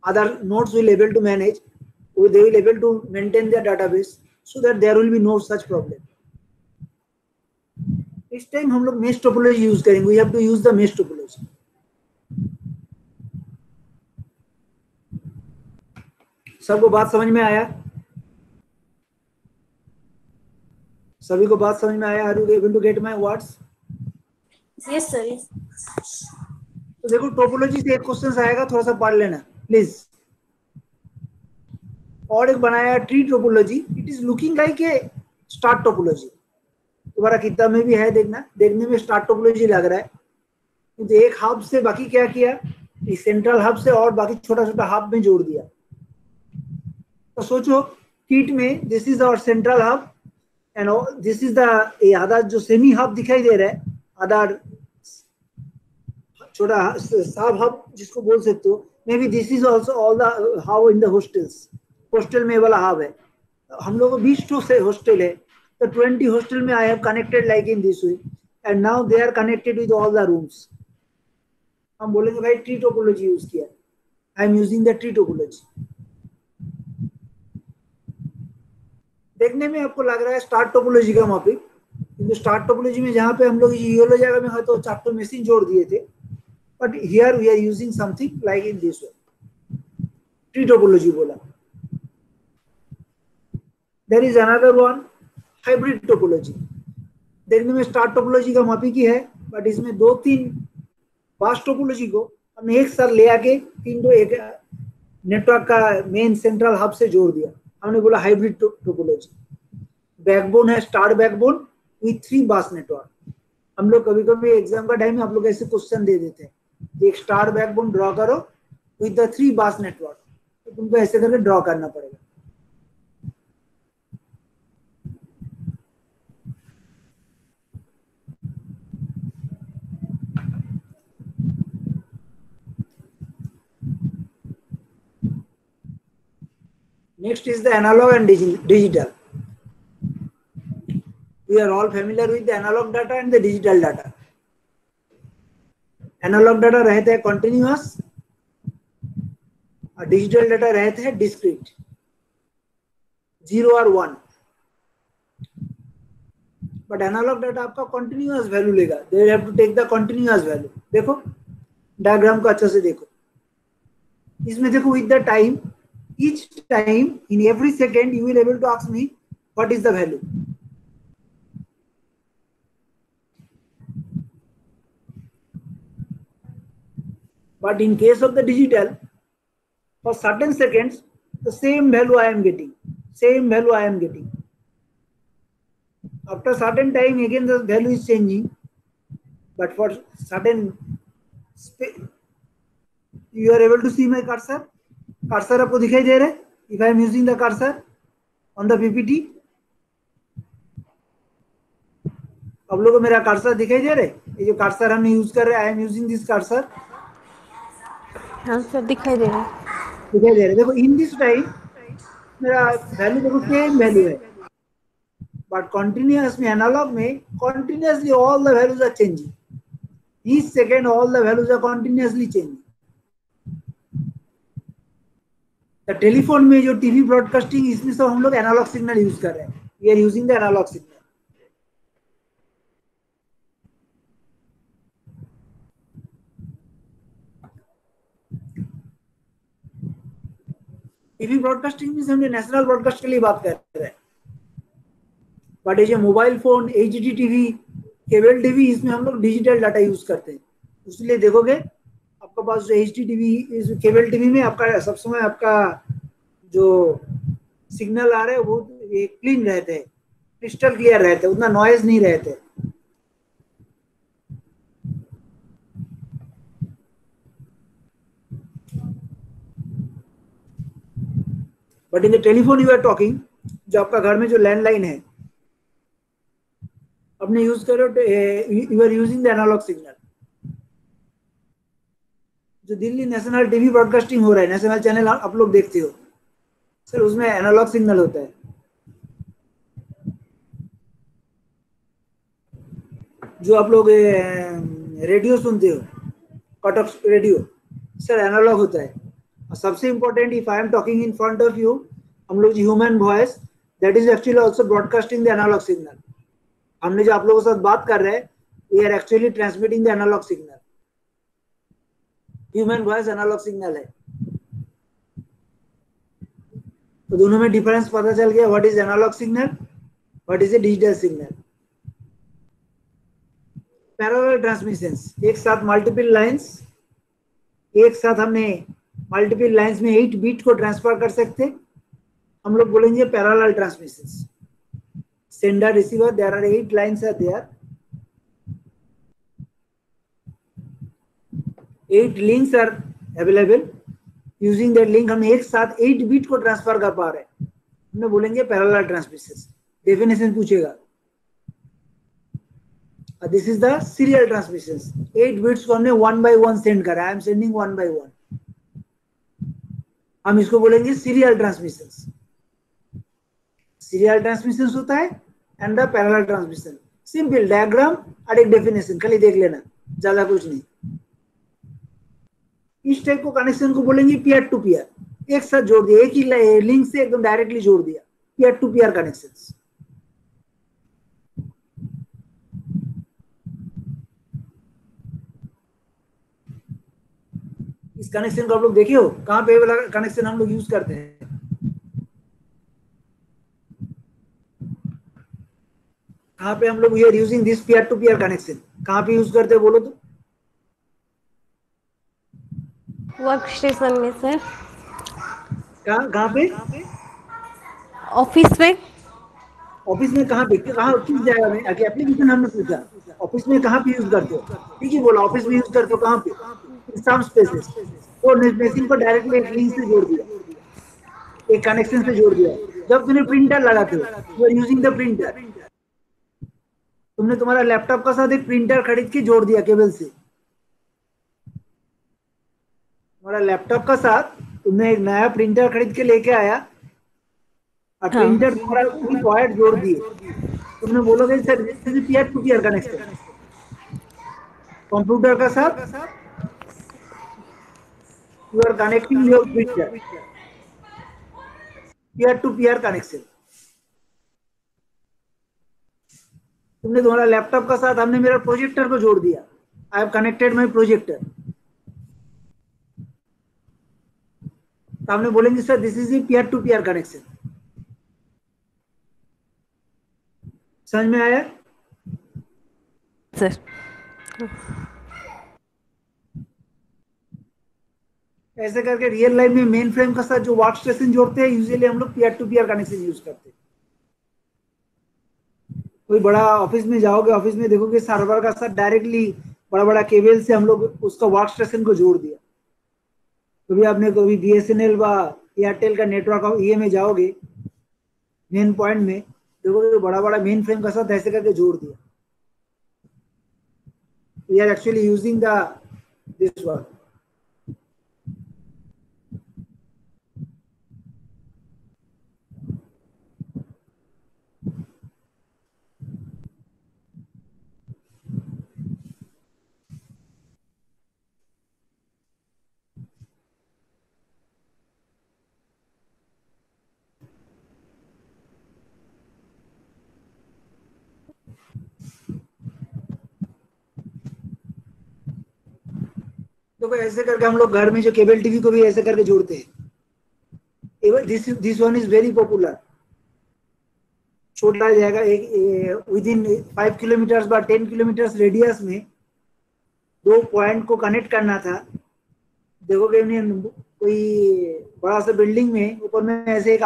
Other nodes will able to manage, they will able to maintain their database so that there will be no such problem। Next time हम लोग मेश टोपोलॉजी यूज करेंगे, we have to use the mesh topology. सबको बात समझ में आया? सभी को बात समझ में आया? Are you able to get my words? Yes sir. तो देखो टोपोलॉजी से एक क्वेश्चन आएगा, थोड़ा सा पढ़ लेना प्लीज। और एक बनाया tree topology, it is looking like a star topology. तुम्हारा किताब में भी है, देखना, देखने में स्टार टोपोलॉजी लग रहा है, तो एक हब से बाकी क्या किया, इस सेंट्रल हब से और बाकी छोटा छोटा हब में जोड़ दिया। तो सोचो किट में this is our central hub and this is the आधा जो सेमी हब दिखाई दे रहा है, आधा छोटा सब हब जिसको बोल सकते हो, may be this is also all the hub in the hostels. Hostel में वाला हब है, हम लोग को 20 से हॉस्टल है, तो 20 हॉस्टल में I have connected like in this way and now they are connected with all the rooms. हम बोलेंगे भाई ट्री टोपोलॉजी यूज किया, I am using the tree topology. देखने में आपको लग रहा है स्टार टोपोलॉजी का माफिक, क्योंकि स्टार टोपोलॉजी में जहाँ पे हम लोग येलो जगह में है तो 4 मशीन जोड़ दिए थे, but here we are using something like in this way, tree topology बोला। There is another one hybrid topology. देखने में स्टार टोपोलॉजी का माफिक ही है, बट इसमें 2-3 बास टोपोलॉजी को हमने एक साथ ले आके एक नेटवर्क का मेन सेंट्रल हब से जोड़ दिया, हमने बोला हाइब्रिड टोपोलॉजी। बैकबोन है स्टार बैकबोन विथ 3 बास नेटवर्क। हम लोग कभी कभी एग्जाम का टाइम में आप लोग ऐसे क्वेश्चन दे देते हैं, एक स्टार बैकबोन ड्रॉ करो विथ द 3 बास नेटवर्क, तो तुमको ऐसे करके ड्रॉ करना पड़ेगा। Next is the analog and digital. We are all familiar with the analog data and the digital data. Analog data रहते हैं continuous और digital data रहते हैं discrete, 0 और 1. But analog data आपका continuous value लेगा, they have to take the continuous value. देखो diagram को अच्छे से देखो, इसमें देखो with the time, each time in every second you will able to ask me what is the value. But in case of the digital, for certain seconds the same value I am getting, same value I am getting. After certain time again the value is changing, but for certain you are able to see my cursor. Cursor आपको दिखाई दे रहा है? If I am using the cursor on the PPT, अब लोगों को मेरा कर्सर दिखाई दे रहा है? ये जो कर्सर हमने यूज कर रहे हैं, I am using this cursor. हाँ सर दिखाई दे रहा है, दिखाई दे रहा है। देखो इन दिस टाइम मेरा वैल्यू देखो सेम वैल्यू है, बट कंटिन्यूअस में एनालॉग में continuously all the values are changing, each second all the values are continuously changing. Telephone में जो टीवी ब्रॉडकास्टिंग, इसमें सब हम लोग एनालॉग सिग्नल यूज कर रहे हैं, we are using the analog signal. TV broadcasting में हमने नेशनल ब्रॉडकास्ट के लिए बात कर रहे हैं, बट ये जो mobile phone, HD TV, cable TV, इसमें हम लोग डिजिटल डाटा यूज करते हैं। इसलिए देखोगे आपके पास जो एचडी टीवी, केबल टीवी में आपका सब समय आपका जो सिग्नल आ रहे हैं वो क्लीन रहते हैं, क्रिस्टल क्लियर रहते हैं, उतना नॉइज नहीं रहते। But in the telephone you are talking, जो आपका घर में जो लैंडलाइन है अपने यूज करो, you are using the analog signal. जो दिल्ली नेशनल टीवी ब्रॉडकास्टिंग हो रहा है, नेशनल चैनल आप लोग देखते हो सर, उसमें एनालॉग सिग्नल होता है। जो आप लोग रेडियो सुनते हो, कटक रेडियो, सर एनालॉग होता है। और सबसे important, if I am talking in front of you, हम लोग human voice, that is actually also broadcasting the analog signal. हमने जो आप लोगों के साथ बात कर रहे हैं, we are actually transmitting the analog signal, human voice analog signal है। तो दोनों में डिफरेंस पता चल गया, what is analog signal, what is a digital signal. Parallel transmissions, एक साथ मल्टीपल लाइंस, एक साथ हमने मल्टीपल लाइंस में 8 बीट को ट्रांसफर कर सकते, हम लोग बोलेंगे parallel transmissions. Sender receiver, there are 8 lines are there, 8 links are available, using that link हम एक साथ 8 बीट को ट्रांसफर कर पा रहे हैं, हमने बोलेंगे पैरेलल ट्रांसमिशंस। डेफिनेशन पूछेगा, this is the serial transmissions. 8 bits को हमने 1 by 1 सेंड करा, आई एम सेंडिंग 1 by 1, हम इसको बोलेंगे सीरियल ट्रांसमिशंस। सीरियल ट्रांसमिशंस होता है and the parallel transmission. Simple diagram और एक डेफिनेशन खाली देख लेना, ज्यादा कुछ नहीं। इस टाइप को कनेक्शन को बोलेंगे पीयर टू पीयर, एक साथ जोड़ दिया, एक ही लिंक से एकदम डायरेक्टली जोड़ दिया, पीयर टू पीयर कनेक्शंस। इस कनेक्शन को आप लोग देखे हो, कहां पे वाला कनेक्शन हम लोग यूज करते हैं, कहां पे हम लोग we are using this peer to peer connection, कहां पे यूज करते हैं बोलो तो? वर्क स्टेशन में सर, कहां पे? ऑफिस में। ऑफिस में कहां पे, कहां किस जगह में? आगे एप्लीकेशन हमने पूछा, ऑफिस में कहां पे यूज करते हो? ठीक है बोला, ऑफिस में यूज करते हो, कहां पे? इन सम स्पेसेस। तो मशीन को डायरेक्टली एक लिंक से जोड़ दिया, एक कनेक्शन से जोड़ दिया। जब तुमने प्रिंटर लगाते हो, you are using the printer, तुमने तुम्हारा लैपटॉप का साथ एक प्रिंटर खरीद के जोड़ दिया केबल से, तुम्हारा लैपटॉप का साथ तुमने एक नया प्रिंटर खरीद के लेके आया और प्रिंटर तुम्हारा विद वायर जोड़ दिए, तुमने बोलोगे sir this is peer to peer connection. Computer का साथ you are connecting your printer, peer to peer connection. तुमने तुम्हारा लैपटॉप का साथ, हमने मेरा प्रोजेक्टर को जोड़ दिया, I have connected my projector, तो हमने बोलेंगे sir this is a peer to peer connection. समझ में आया सर? ऐसे करके रियल लाइफ में मेन फ्रेम का साथ जो वर्क स्टेशन जोड़ते हैं, यूजुअली हम लोग peer to peer connection use करते हैं। कोई बड़ा ऑफिस में जाओगे, ऑफिस में देखोगे सर्वर का साथ डायरेक्टली बड़ा बड़ा केबल से हम लोग उसका वर्क स्टेशन को जोड़ दिया। कभी आपने कभी बीएसएनएल व एयरटेल का नेटवर्क ये में जाओगे, मेन पॉइंट में देखोगे बड़ा बड़ा मेन फ्रेम का साथ ऐसे करके जोड़ दिया। We are actually using the this one. तो ऐसे करके हम लोग घर में जो केबल टीवी को भी ऐसे करके जोड़ते हैं। This one is very popular. छोटा जाएगा, एक विद इन 5 किलोमीटर বা 10 किलोमीटर रेडियस में 2 पॉइंट को कनेक्ट करना था। देखोगे कोई बड़ा सा बिल्डिंग में ऊपर में ऐसे एक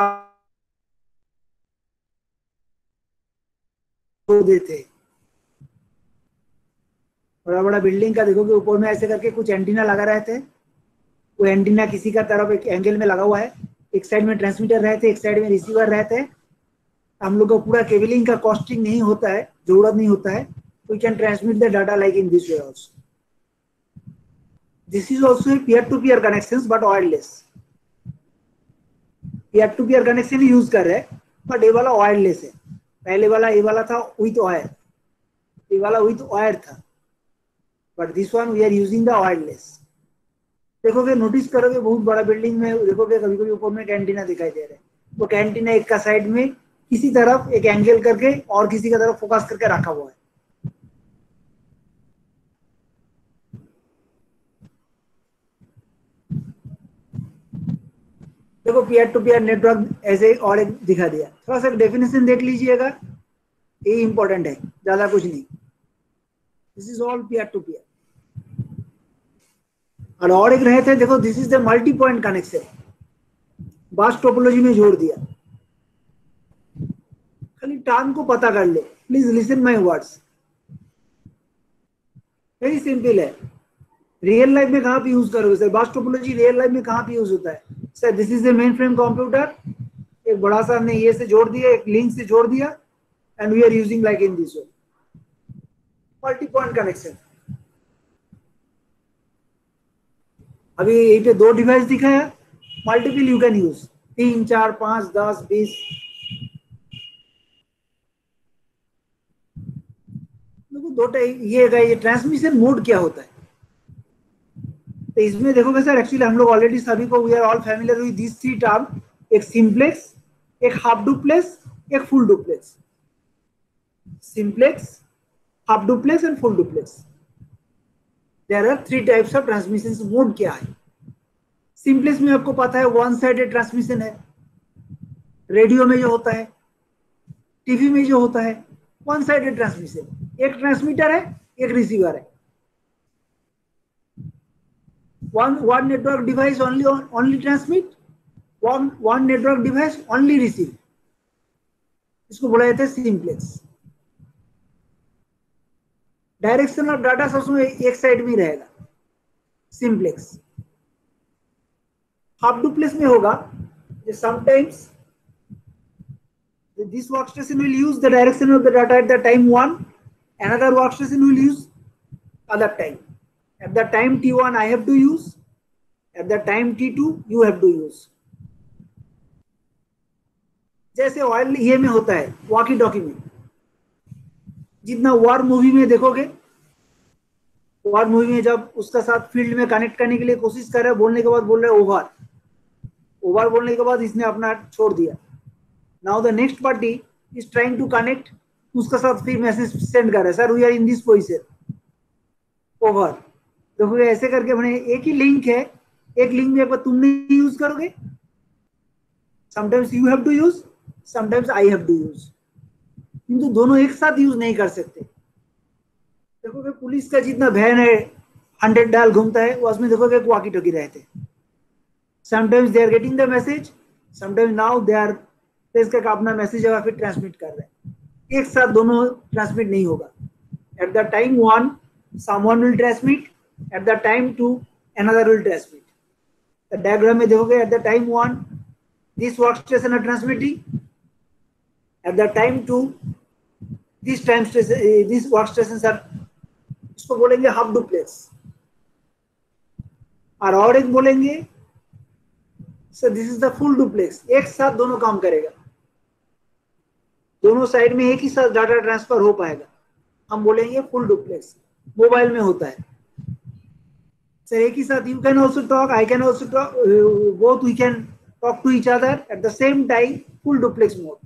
देते, बड़ा बड़ा बिल्डिंग का देखोगे ऊपर में ऐसे करके कुछ एंटीना लगा रहते हैं। वो एंटीना किसी का तरफ एक एंगल में लगा हुआ है, एक साइड में ट्रांसमीटर रहते हैं, एक साइड में रिसीवर रहते हैं। हम लोग का पूरा केबलिंग का कॉस्टिंग नहीं होता है, जरूरत नहीं होता है। We can transmit the data like in this way also. This is also peer to peer connections but wireless. Peer to peer connection use कर रहे हैं बट ये वाला वायरलेस है। पहले वाला ये वाला था विथ वायर, ये वाला विथ वायर था, but this one we are using the wireless. देखोगे नोटिस करोगे बहुत बड़ा बिल्डिंग में देखोगे कभी कभी ऊपर में कैंटीना दिखाई दे रहा है। वो कैंटीना एक का साइड में किसी तरफ एक एंगल करके और किसी का तरफ फोकस करके रखा हुआ है। पीयर टू पीयर नेटवर्क ऐसे और एक दिखा दिया। थोड़ा सा डेफिनेशन देख लीजिएगा, ये इंपॉर्टेंट है, ज्यादा कुछ नहीं। This is all peer to peer. और एक रहे थे, देखो this is the multi point connection, bus topology में जोड़ दिया। खाली टर्म को पता कर ले, please listen my words, very simple है। रियल लाइफ में कहाँ पे यूज करोगे सर? बास टोपोलॉजी रियल लाइफ में कहाँ पे यूज होता है sir? This is the main frame computer, एक बड़ा सा हमने ये से जोड़ दिया, एक लिंक से जोड़ दिया, and we are using like in this way multi point connection. अभी यहीं पे 2 डिवाइस दिखाया, मल्टीपल यू कैन यूज, 3, 4, 5, 10, 20। देखो ये ट्रांसमिशन मोड क्या होता है, तो इसमें देखोगे सर, एक्चुअली हम लोग ऑलरेडी सभी को we are all familiar with this 3 term, एक सिंप्लेक्स, एक हाफ डुप्लेक्स, एक full duplex. Simplex, half duplex and full duplex. There are 3 types of transmission mode. क्या है? सिंप्लेक्स में आपको पता है वन साइडेड ट्रांसमिशन है, रेडियो में जो होता है, टीवी में जो होता है, वन साइडेड ट्रांसमिशन। एक ट्रांसमीटर है, एक रिसीवर है। one network device only transmit, one network device only receive, इसको बोला जाता है सिंप्लेक्स। डायरेक्शन ऑफ डाटा सबसे एक साइड में रहेगा, सिंप्लेक्स। हाफ डुप्लेक्स में होगा, sometimes this workstation will use the direction of the data at the time 1, another workstation will use other time. At the time T1 I have to use, at the time T2 you have to use. जैसे ऑयल ये में होता है, वॉकी टॉकी में, जितना वॉर मूवी में देखोगे, वॉर मूवी में जब उसका साथ फील्ड में कनेक्ट करने के लिए कोशिश कर रहा है, बोलने के बाद बोल रहा है ओवर, ओवर बोलने के बाद इसने अपना छोड़ दिया। Now the next party is trying to connect, उसका साथ फिर मैसेज सेंड कर रहा है, sir we are in this position, over. तो ऐसे करके मैंने एक ही लिंक है, एक लिंक में एक बार तुमने यूज करोगे, sometimes you have to use, sometimes I have to use, किंतु दोनों एक साथ यूज नहीं कर सकते। देखोगे पुलिस का जितना वैन है 100 डाल घूमता है, उसमें देखोगे वॉकी टॉकी रहते हैं। Sometimes they are getting the message, sometimes now they are place करके अपना मैसेज है फिर ट्रांसमिट कर रहे हैं। एक साथ दोनों ट्रांसमिट नहीं होगा। At the time 1 someone will transmit, at the time 2 another will transmit. The diagram में देखोगे, at the time 1 this workstation are transmitting, at the time 2 this workstations are, इसको बोलेंगे हाफ डुप्लेक्स। और एक बोलेंगे sir this is the full duplex, एक साथ दोनों काम करेगा, दोनों साइड में एक ही साथ डाटा ट्रांसफर हो पाएगा, हम बोलेंगे फुल डुप्लेक्स। मोबाइल में होता है सर एक ही साथ, you can also talk, I can also talk, both we can talk to each other at the same time, full duplex mode.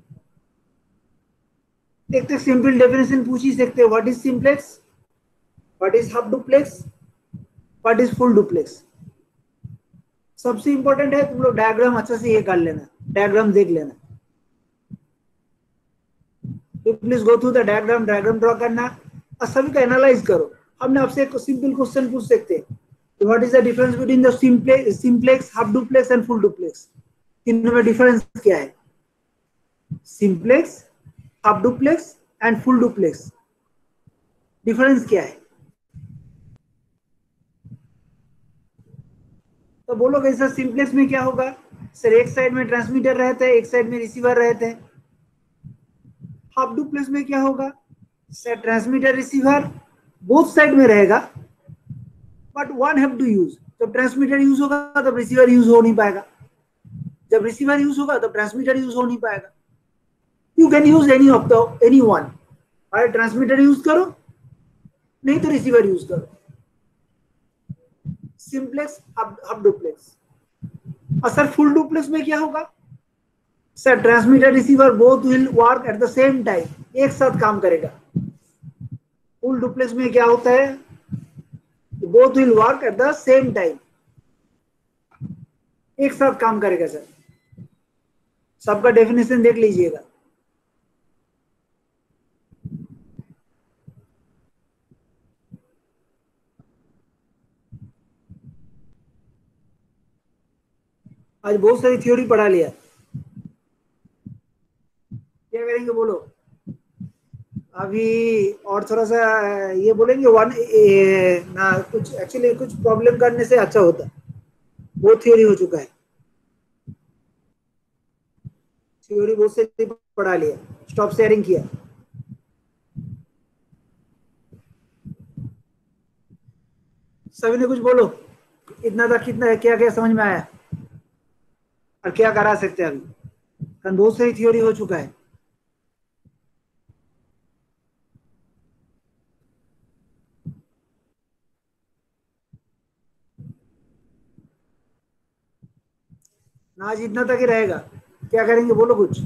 देखते सिंपल डेफिनेशन पूछ ही सकते हैं, what is simplex, what is half duplex, what is full duplex. सबसे इंपॉर्टेंट है तुम लोग डायग्राम अच्छा से ये कर लेना, डायग्राम देख लेना। तो please go through the diagram, diagram draw करना और सभी का एनालाइज करो। हमने आपसे एक सिंपल क्वेश्चन पूछ सकते हैं, what is the difference between the simplex, half duplex and full duplex. इनमें में डिफरेंस क्या है? Simplex, half duplex and full duplex, difference क्या है? तो बोलोगे सर सिंप्लेक्स में क्या होगा? सर एक साइड में ट्रांसमीटर रहता है, एक साइड में रिसीवर रहते हैं। हाफ डुप्लेक्स में क्या होगा? Sir transmitter receiver both side में रहेगा, but one have to use. जब ट्रांसमीटर यूज होगा तब रिसीवर यूज हो नहीं पाएगा, जब रिसीवर यूज होगा तब ट्रांसमीटर यूज हो नहीं पाएगा। You can use any of the any one, अरे ट्रांसमीटर यूज करो नहीं तो रिसीवर यूज करो। Simplex, half duplex. और सर फुल डुप्लेक्स में क्या होगा? Sir transmitter receiver both will work at the same time, एक साथ काम करेगा। फुल डुप्लेक्स में क्या होता है? Both will work at the same time, एक साथ काम करेगा सर। सबका डेफिनेशन देख लीजिएगा। आज बहुत सारी थ्योरी पढ़ा लिया, क्या करेंगे बोलो? अभी और थोड़ा सा ये बोलेंगे वन ना, कुछ एक्चुअली कुछ प्रॉब्लम करने से अच्छा होता, बहुत थ्योरी हो चुका है, थ्योरी बहुत से पढ़ा लिया, स्टॉप शेयरिंग किया। सभी ने कुछ बोलो, इतना तक कितना क्या क्या समझ में आया और क्या करा सकते हैं अभी, कारण बहुत सारी थ्योरी हो चुका है। ना आज इतना तक ही रहेगा, क्या करेंगे बोलो कुछ?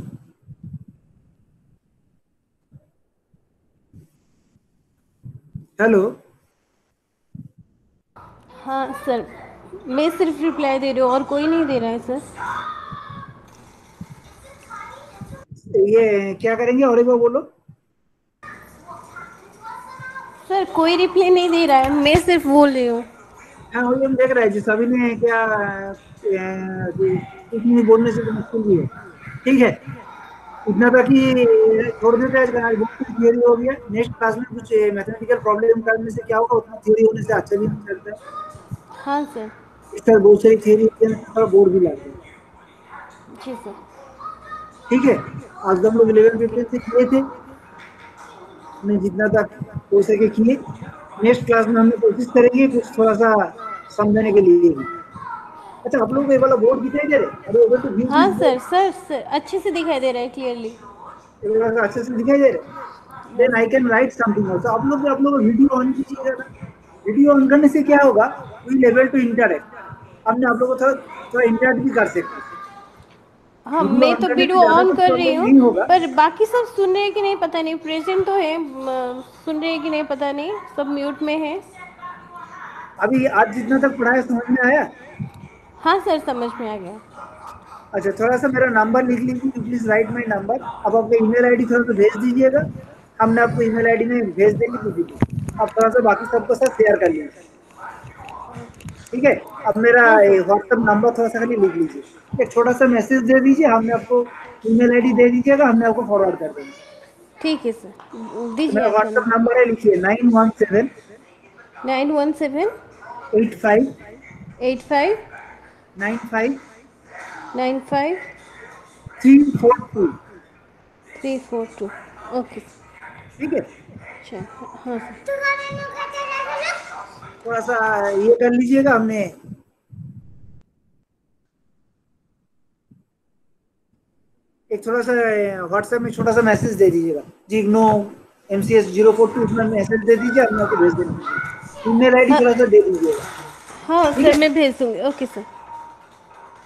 हेलो, हाँ सर, मैं सिर्फ रिप्लाई दे रही हूँ और कोई नहीं दे रहा है सर। ये क्या करेंगे और एक बार बोलो। सर कोई रिप्लाई नहीं दे रहा है, मैं सिर्फ बोल रही हूँ। हाँ वही हम देख रहे हैं जी, सभी ने क्या कुछ नहीं बोलने से तो मुश्किल भी है। ठीक है, इतना तक ही छोड़ देते हैं, आज बहुत कुछ थियोरी हो गया। नेक्स्ट क्लास में कुछ मैथमेटिकल प्रॉब्लम करने से क्या होगा, उतना थियोरी होने से अच्छा भी नहीं लगता है। हाँ सर। इस तरह बहुत सारी थियोरी होती है, थोड़ा बोर भी लगता है। जी सर। ठीक है, आज हम लोग 11 15 से किए थे, हमने जितना तक हो सके किए। नेक्स्ट क्लास में हम लोग कोशिश करेंगे कुछ थोड़ा सा समझने के लिए भी। अच्छा, आप लोगों को ये वाला बोर्ड दिखाई दे रहे हैं? अरे उधर तो व्यू हाँ भी सर अच्छे से दिखाई दे रहा है क्लियरली। अच्छे से दिखाई दे रहे हैं। Then I can write something also. आप लोग वीडियो ऑन कीजिएगा ना, वीडियो ऑन करने से क्या होगा, वी लेवल टू इंटरेक्ट, हमने आप लोगों को थोड़ा थोड़ा इंटरेक्ट भी कर सकते हैं। हाँ वीडियो मैं ऑन तो करने से वीडियो ज्यादा ऑन कुछ कर रही प्रॉब्लम हूँ, नहीं होगा। पर बाकी सब सुन रहे हैं कि नहीं पता नहीं, प्रेजेंट तो है, सुन रहे हैं कि नहीं पता नहीं, सब म्यूट में है। अभी आज जितना तक पढ़ाया समझ में आया? हाँ सर समझ में आ गया। अच्छा, थोड़ा सा मेरा नंबर लिख लीजिए, प्लीज राइट माय नंबर। अब आपका ईमेल आईडी थोड़ा सा भेज दीजिएगा, हमने आपको ईमेल आईडी में भेज देंगे पीपीटी। आप थोड़ा सा बाकी सबको साथ शेयर कर लीजिए। ठीक है, अब मेरा हाँ सर। व्हाट्सएप नंबर थोड़ा सा खाली लिख लीजिए, एक छोटा सा मैसेज दे दीजिए, हमने आपको ईमेल आईडी दे दीजिएगा, हमने आपको फॉरवर्ड कर देंगे। ठीक है सर, तो दीजिए मेरा आपका व्हाट्सएप नंबर। नंबर है, लिखिए 917 917 85 85 95 95 342। 342। ओके। ठीक है, अच्छा। हाँ सर। थोड़ा सा ये कर लीजिएगा। हमने एक थोड़ा सा व्हाट्सएप में छोटा सा मैसेज दे दीजिएगा, जिग्नो MCS 042, उसमें मैसेज दे दीजिए, हमने आपको भेज देंगे। ईमेल आईडी हाँ थोड़ा सा दे दीजिएगा। हाँ ठीक है, सर, मैं भेज दूँगी। Okay sir.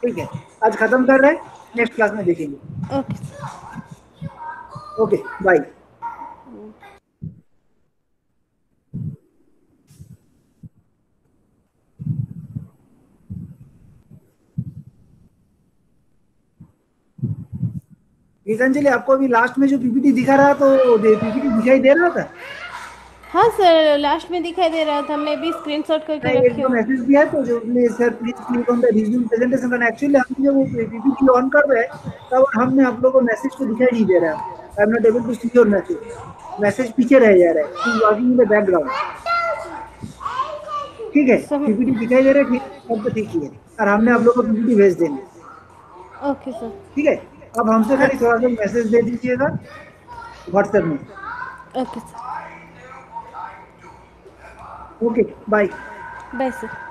ठीक है, आज खत्म कर रहे हैं, नेक्स्ट क्लास में देखेंगे। Okay sir. Okay, bye. Geetanjali, आपको अभी लास्ट में जो पीपीटी दिखा रहा, तो पीपीटी दिखाई दे रहा था? हाँ सर, लास्ट में दिखाई दे रहा था, मैं भी स्क्रीनशॉट करके नहीं, एक रखी दो हूँ। मैसेज दिया तो जो ने sir please click on the resume presentation करना। एक्चुअली हम जब वो पीपीटी ऑन कर रहे हैं, तब हमने आप लोगों को मैसेज को दिखाई नहीं दे रहा है। I am not able to see your message, message पीछे रह जा रहा है, it is working in the background. ठीक है, सम पीपीटी दिखाई दे रहा है, ठीक, सब तो ठीक ही है, और हमने आप लोगों को पीपीटी भेज देंगे। Okay sir. ठीक है, अब हमसे हाँ खाली थोड़ा सा मैसेज दे दीजिएगा व्हाट्सएप में। Okay sir. Okay, bye. Bye sir.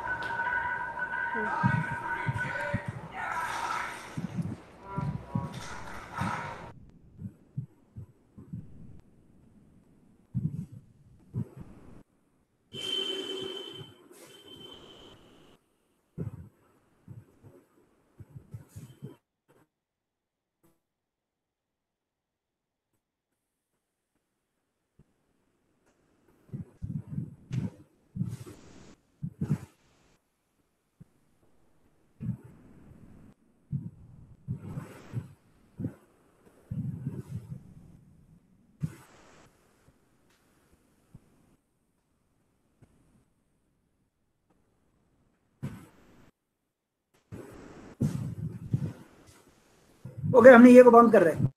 Okay, हमने ये को बंद कर रहे हैं।